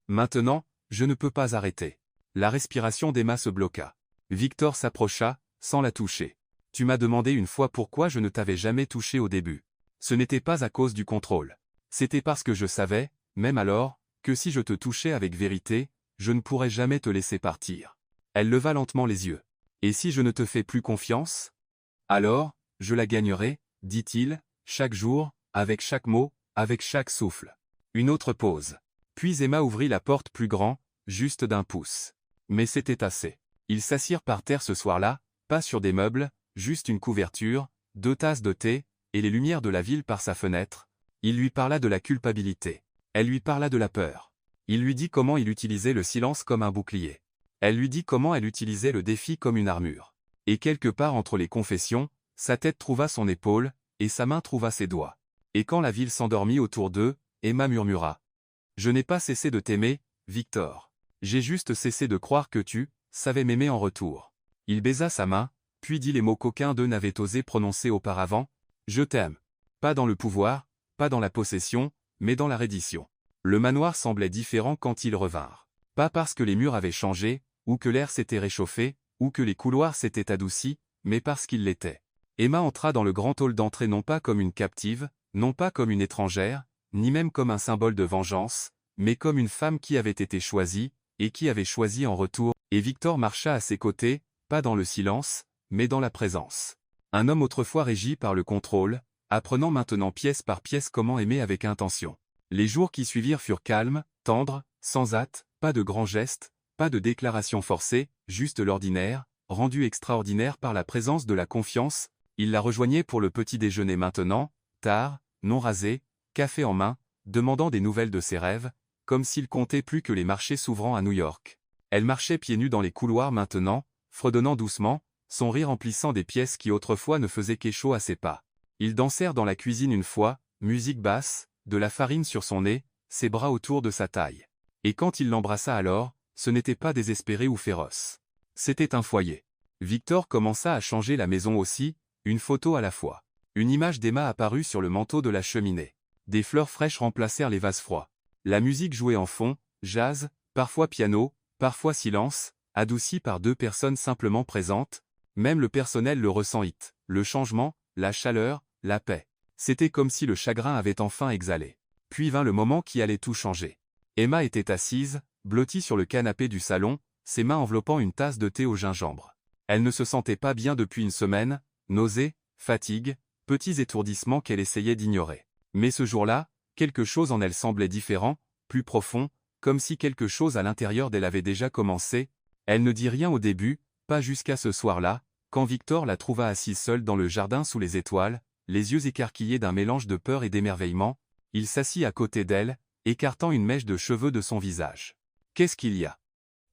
Maintenant, je ne peux pas arrêter. La respiration d'Emma se bloqua. Victor s'approcha, sans la toucher. Tu m'as demandé une fois pourquoi je ne t'avais jamais touché au début. Ce n'était pas à cause du contrôle. C'était parce que je savais, même alors, que si je te touchais avec vérité, je ne pourrais jamais te laisser partir. Elle leva lentement les yeux. Et si je ne te fais plus confiance? Alors, je la gagnerai, dit-il, chaque jour, avec chaque mot, avec chaque souffle. Une autre pause. Puis Emma ouvrit la porte plus grand, juste d'un pouce. Mais c'était assez. Ils s'assirent par terre ce soir-là, pas sur des meubles, juste une couverture, 2 tasses de thé, et les lumières de la ville par sa fenêtre. Il lui parla de la culpabilité. Elle lui parla de la peur. Il lui dit comment il utilisait le silence comme un bouclier. Elle lui dit comment elle utilisait le défi comme une armure. Et quelque part entre les confessions, sa tête trouva son épaule, et sa main trouva ses doigts. Et quand la ville s'endormit autour d'eux, Emma murmura. Je n'ai pas cessé de t'aimer, Victor. J'ai juste cessé de croire que tu savais m'aimer en retour. Il baisa sa main, puis dit les mots qu'aucun d'eux n'avait osé prononcer auparavant. Je t'aime. Pas dans le pouvoir, pas dans la possession, mais dans la reddition. Le manoir semblait différent quand ils revinrent. Pas parce que les murs avaient changé, ou que l'air s'était réchauffé, ou que les couloirs s'étaient adoucis, mais parce qu'ils l'étaient. Emma entra dans le grand hall d'entrée non pas comme une captive, non pas comme une étrangère, ni même comme un symbole de vengeance, mais comme une femme qui avait été choisie, et qui avait choisi en retour, et Victor marcha à ses côtés, pas dans le silence, mais dans la présence. Un homme autrefois régi par le contrôle, apprenant maintenant pièce par pièce comment aimer avec intention. Les jours qui suivirent furent calmes, tendres, sans hâte, pas de grands gestes, pas de déclarations forcées, juste l'ordinaire, rendu extraordinaire par la présence de la confiance. Il la rejoignait pour le petit déjeuner maintenant, tard, non rasé, café en main, demandant des nouvelles de ses rêves, comme s'il comptait plus que les marchés s'ouvrant à New York. Elle marchait pieds nus dans les couloirs maintenant, fredonnant doucement, son rire emplissant des pièces qui autrefois ne faisaient qu'écho à ses pas. Ils dansèrent dans la cuisine une fois, musique basse, de la farine sur son nez, ses bras autour de sa taille. Et quand il l'embrassa alors, ce n'était pas désespéré ou féroce. C'était un foyer. Victor commença à changer la maison aussi, une photo à la fois. Une image d'Emma apparut sur le manteau de la cheminée. Des fleurs fraîches remplacèrent les vases froids. La musique jouait en fond, jazz, parfois piano, parfois silence, adouci par 2 personnes simplement présentes. Même le personnel le ressentit, le changement, la chaleur, la paix. C'était comme si le chagrin avait enfin exhalé. Puis vint le moment qui allait tout changer. Emma était assise, blottie sur le canapé du salon, ses mains enveloppant une tasse de thé au gingembre. Elle ne se sentait pas bien depuis une semaine, nausées, fatigue, petits étourdissements qu'elle essayait d'ignorer. Mais ce jour-là, quelque chose en elle semblait différent, plus profond, comme si quelque chose à l'intérieur d'elle avait déjà commencé. Elle ne dit rien au début, pas jusqu'à ce soir-là, quand Victor la trouva assise seule dans le jardin sous les étoiles, les yeux écarquillés d'un mélange de peur et d'émerveillement. Il s'assit à côté d'elle, écartant une mèche de cheveux de son visage. « Qu'est-ce qu'il y a ?»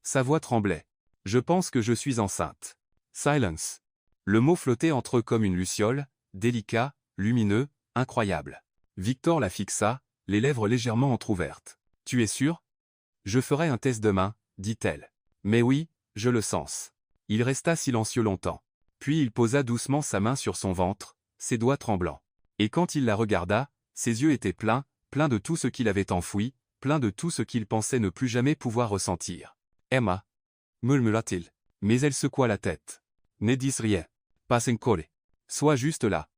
Sa voix tremblait. « Je pense que je suis enceinte. » Silence. Le mot flottait entre eux comme une luciole, délicat, lumineux, incroyable. Victor la fixa, les lèvres légèrement entr'ouvertes. « Tu es sûr ? Je ferai un test demain, dit-elle. « Mais oui, je le sens. » Il resta silencieux longtemps. Puis il posa doucement sa main sur son ventre, ses doigts tremblants. Et quand il la regarda, ses yeux étaient pleins de tout ce qu'il avait enfoui, plein de tout ce qu'il pensait ne plus jamais pouvoir ressentir. « Emma » murmura-t-il. Mais elle secoua la tête. « Ne dis rien. Pas encore. Sois juste là.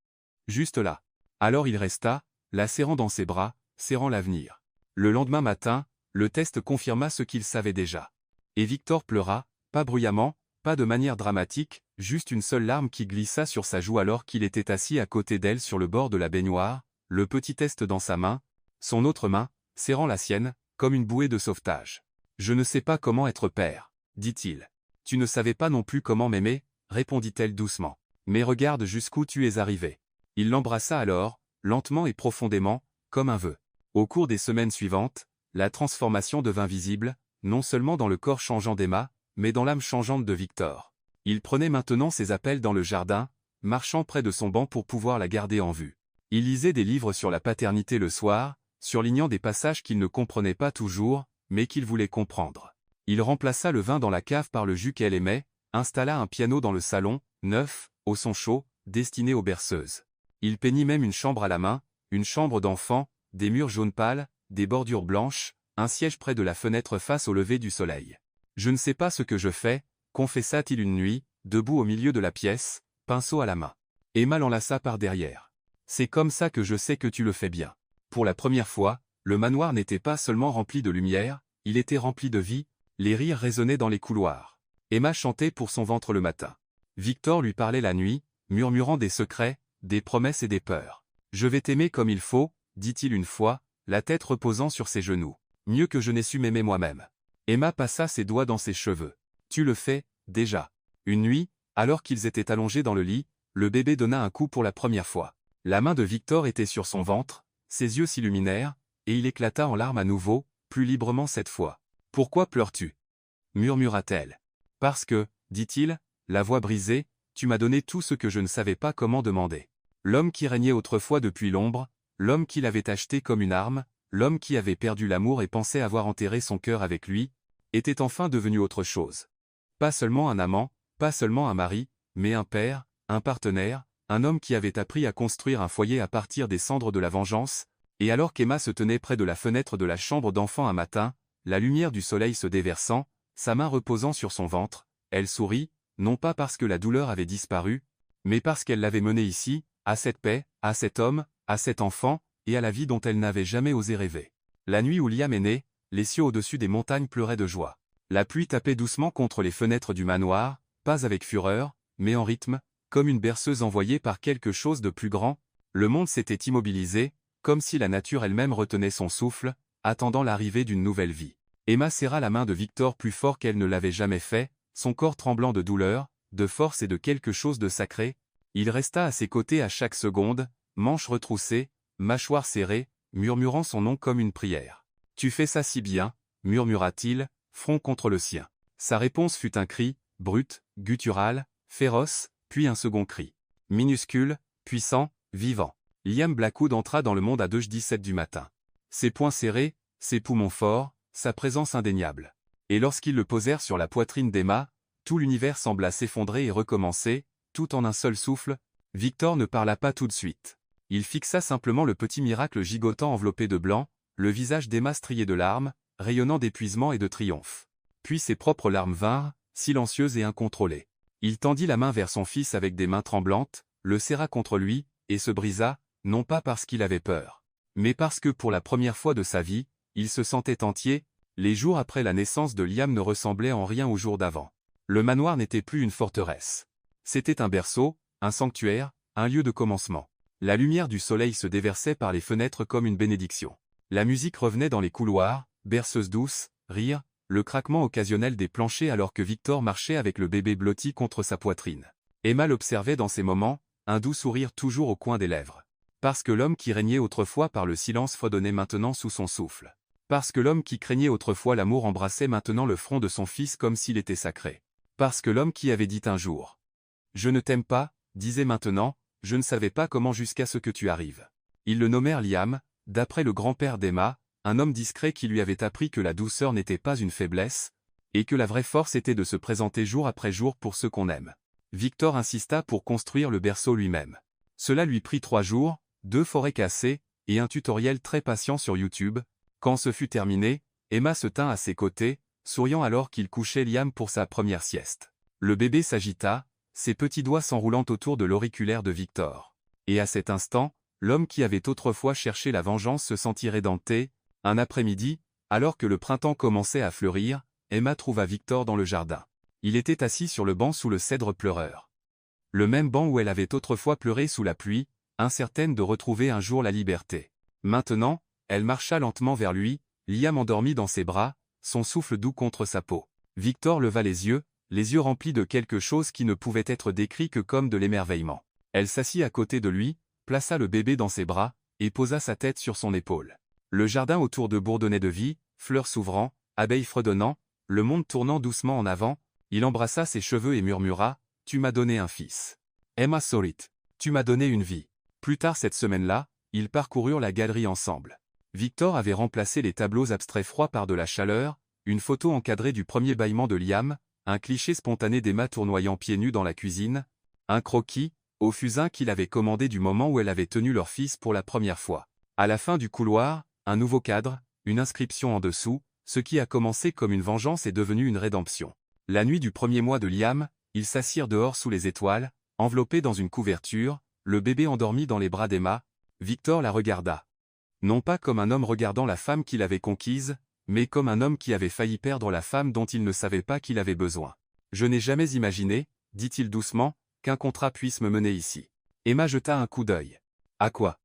Juste là. » Alors il resta, la serrant dans ses bras, serrant l'avenir. Le lendemain matin, le test confirma ce qu'il savait déjà. Et Victor pleura, pas bruyamment, pas de manière dramatique, juste une seule larme qui glissa sur sa joue alors qu'il était assis à côté d'elle sur le bord de la baignoire, le petit test dans sa main, son autre main, serrant la sienne, comme une bouée de sauvetage. « Je ne sais pas comment être père, » dit-il. « Tu ne savais pas non plus comment m'aimer, » répondit-elle doucement. « Mais regarde jusqu'où tu es arrivé. » Il l'embrassa alors, lentement et profondément, comme un vœu. Au cours des semaines suivantes, la transformation devint visible, non seulement dans le corps changeant d'Emma, mais dans l'âme changeante de Victor. Il prenait maintenant ses appels dans le jardin, marchant près de son banc pour pouvoir la garder en vue. Il lisait des livres sur la paternité le soir, surlignant des passages qu'il ne comprenait pas toujours, mais qu'il voulait comprendre. Il remplaça le vin dans la cave par le jus qu'elle aimait, installa un piano dans le salon, neuf, au son chaud, destiné aux berceuses. Il peignit même une chambre à la main, une chambre d'enfant, des murs jaunes pâles, des bordures blanches, un siège près de la fenêtre face au lever du soleil. « Je ne sais pas ce que je fais, » confessa-t-il une nuit, debout au milieu de la pièce, pinceau à la main. Emma l'enlaça par derrière. « C'est comme ça que je sais que tu le fais bien. » Pour la première fois, le manoir n'était pas seulement rempli de lumière, il était rempli de vie, les rires résonnaient dans les couloirs. Emma chantait pour son ventre le matin. Victor lui parlait la nuit, murmurant des secrets, des promesses et des peurs. « Je vais t'aimer comme il faut, » dit-il une fois, la tête reposant sur ses genoux. « Mieux que je n'ai su m'aimer moi-même. » Emma passa ses doigts dans ses cheveux. « Tu le fais, déjà. » Une nuit, alors qu'ils étaient allongés dans le lit, le bébé donna un coup pour la première fois. La main de Victor était sur son ventre, ses yeux s'illuminèrent, et il éclata en larmes à nouveau, plus librement cette fois. « Pourquoi pleures-tu » murmura-t-elle. « Parce que, dit-il, la voix brisée, tu m'as donné tout ce que je ne savais pas comment demander. L'homme qui régnait autrefois depuis l'ombre, l'homme qui l'avait acheté comme une arme, l'homme qui avait perdu l'amour et pensait avoir enterré son cœur avec lui, était enfin devenu autre chose. Pas seulement un amant, pas seulement un mari, mais un père, un partenaire, un homme qui avait appris à construire un foyer à partir des cendres de la vengeance, et alors qu'Emma se tenait près de la fenêtre de la chambre d'enfant un matin, la lumière du soleil se déversant, sa main reposant sur son ventre, elle sourit, non pas parce que la douleur avait disparu, mais parce qu'elle l'avait menée ici, à cette paix, à cet homme, à cet enfant, et à la vie dont elle n'avait jamais osé rêver. La nuit où Liam est né, les cieux au-dessus des montagnes pleuraient de joie. La pluie tapait doucement contre les fenêtres du manoir, pas avec fureur, mais en rythme, comme une berceuse envoyée par quelque chose de plus grand. Le monde s'était immobilisé, comme si la nature elle-même retenait son souffle, attendant l'arrivée d'une nouvelle vie. Emma serra la main de Victor plus fort qu'elle ne l'avait jamais fait, son corps tremblant de douleur, de force et de quelque chose de sacré. Il resta à ses côtés à chaque seconde, manches retroussées, mâchoire serrée, murmurant son nom comme une prière. « Tu fais ça si bien, » murmura-t-il, front contre le sien. Sa réponse fut un cri, brut, guttural, féroce, puis un second cri. Minuscule, puissant, vivant. Liam Blackwood entra dans le monde à 2h17 du matin. Ses poings serrés, ses poumons forts, sa présence indéniable. Et lorsqu'ils le posèrent sur la poitrine d'Emma, tout l'univers sembla s'effondrer et recommencer, tout en un seul souffle. Victor ne parla pas tout de suite. Il fixa simplement le petit miracle gigotant enveloppé de blanc, le visage d'Emma strié de larmes, rayonnant d'épuisement et de triomphe. Puis ses propres larmes vinrent, silencieuses et incontrôlées. Il tendit la main vers son fils avec des mains tremblantes, le serra contre lui, et se brisa, non pas parce qu'il avait peur, mais parce que pour la première fois de sa vie, il se sentait entier. Les jours après la naissance de Liam ne ressemblaient en rien aux jours d'avant. Le manoir n'était plus une forteresse. C'était un berceau, un sanctuaire, un lieu de commencement. La lumière du soleil se déversait par les fenêtres comme une bénédiction. La musique revenait dans les couloirs, berceuse douce, rire, le craquement occasionnel des planchers alors que Victor marchait avec le bébé blotti contre sa poitrine. Emma l'observait dans ces moments, un doux sourire toujours au coin des lèvres. Parce que l'homme qui régnait autrefois par le silence fredonnait maintenant sous son souffle. Parce que l'homme qui craignait autrefois l'amour embrassait maintenant le front de son fils comme s'il était sacré. Parce que l'homme qui avait dit un jour « Je ne t'aime pas », disait maintenant « Je ne savais pas comment jusqu'à ce que tu arrives ». Ils le nommèrent Liam, d'après le grand-père d'Emma, un homme discret qui lui avait appris que la douceur n'était pas une faiblesse, et que la vraie force était de se présenter jour après jour pour ceux qu'on aime. Victor insista pour construire le berceau lui-même. Cela lui prit 3 jours, 2 forêts cassées, et un tutoriel très patient sur YouTube. Quand ce fut terminé, Emma se tint à ses côtés, souriant alors qu'il couchait Liam pour sa première sieste. Le bébé s'agita, ses petits doigts s'enroulant autour de l'auriculaire de Victor. Et à cet instant, l'homme qui avait autrefois cherché la vengeance se sentit rédempté. Un après-midi, alors que le printemps commençait à fleurir, Emma trouva Victor dans le jardin. Il était assis sur le banc sous le cèdre pleureur. Le même banc où elle avait autrefois pleuré sous la pluie, incertaine de retrouver un jour la liberté. Maintenant, elle marcha lentement vers lui, Liam endormi dans ses bras, son souffle doux contre sa peau. Victor leva les yeux remplis de quelque chose qui ne pouvait être décrit que comme de l'émerveillement. Elle s'assit à côté de lui, plaça le bébé dans ses bras, et posa sa tête sur son épaule. Le jardin autour d'eux bourdonnait de vie, fleurs s'ouvrant, abeilles fredonnant, le monde tournant doucement en avant. Il embrassa ses cheveux et murmura « Tu m'as donné un fils. Emma Sorit, tu m'as donné une vie ». Plus tard cette semaine-là, ils parcoururent la galerie ensemble. Victor avait remplacé les tableaux abstraits froids par de la chaleur, une photo encadrée du premier bâillement de Liam, un cliché spontané d'Emma tournoyant pieds nus dans la cuisine, un croquis, au fusain qu'il avait commandé du moment où elle avait tenu leur fils pour la première fois. À la fin du couloir, un nouveau cadre, une inscription en dessous, ce qui a commencé comme une vengeance est devenu une rédemption. La nuit du premier mois de Liam, ils s'assirent dehors sous les étoiles, enveloppés dans une couverture, le bébé endormi dans les bras d'Emma. Victor la regarda. Non pas comme un homme regardant la femme qu'il avait conquise, mais comme un homme qui avait failli perdre la femme dont il ne savait pas qu'il avait besoin. « Je n'ai jamais imaginé, dit-il doucement, qu'un contrat puisse me mener ici. » Emma jeta un coup d'œil. « À quoi ?»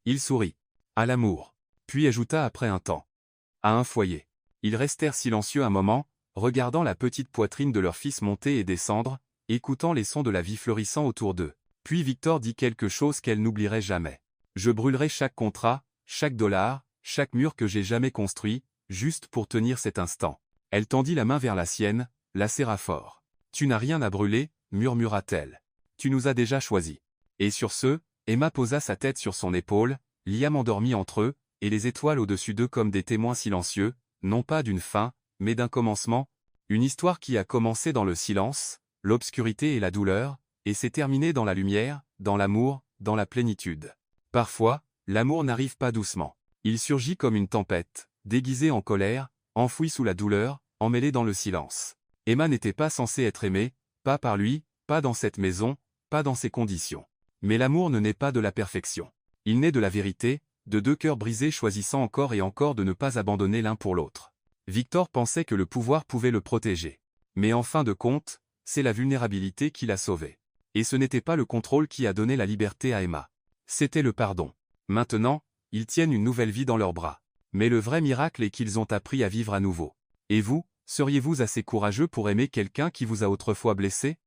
Il sourit. « À l'amour. » Puis ajouta après un temps. « À un foyer. » Ils restèrent silencieux un moment, regardant la petite poitrine de leur fils monter et descendre, écoutant les sons de la vie fleurissant autour d'eux. Puis Victor dit quelque chose qu'elle n'oublierait jamais. « Je brûlerai chaque contrat, chaque dollar, chaque mur que j'ai jamais construit, juste pour tenir cet instant. » Elle tendit la main vers la sienne, la serra fort. « Tu n'as rien à brûler, murmura-t-elle. Tu nous as déjà choisis. » Et sur ce, Emma posa sa tête sur son épaule, Liam endormi entre eux, et les étoiles au-dessus d'eux comme des témoins silencieux, non pas d'une fin, mais d'un commencement, une histoire qui a commencé dans le silence, l'obscurité et la douleur, et s'est terminée dans la lumière, dans l'amour, dans la plénitude. Parfois, l'amour n'arrive pas doucement. Il surgit comme une tempête, déguisé en colère, enfoui sous la douleur, emmêlé dans le silence. Emma n'était pas censée être aimée, pas par lui, pas dans cette maison, pas dans ces conditions. Mais l'amour ne naît pas de la perfection. Il naît de la vérité, de 2 cœurs brisés choisissant encore et encore de ne pas abandonner l'un pour l'autre. Victor pensait que le pouvoir pouvait le protéger. Mais en fin de compte, c'est la vulnérabilité qui l'a sauvé. Et ce n'était pas le contrôle qui a donné la liberté à Emma. C'était le pardon. Maintenant, ils tiennent une nouvelle vie dans leurs bras. Mais le vrai miracle est qu'ils ont appris à vivre à nouveau. Et vous, seriez-vous assez courageux pour aimer quelqu'un qui vous a autrefois blessé?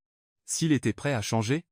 S'il était prêt à changer?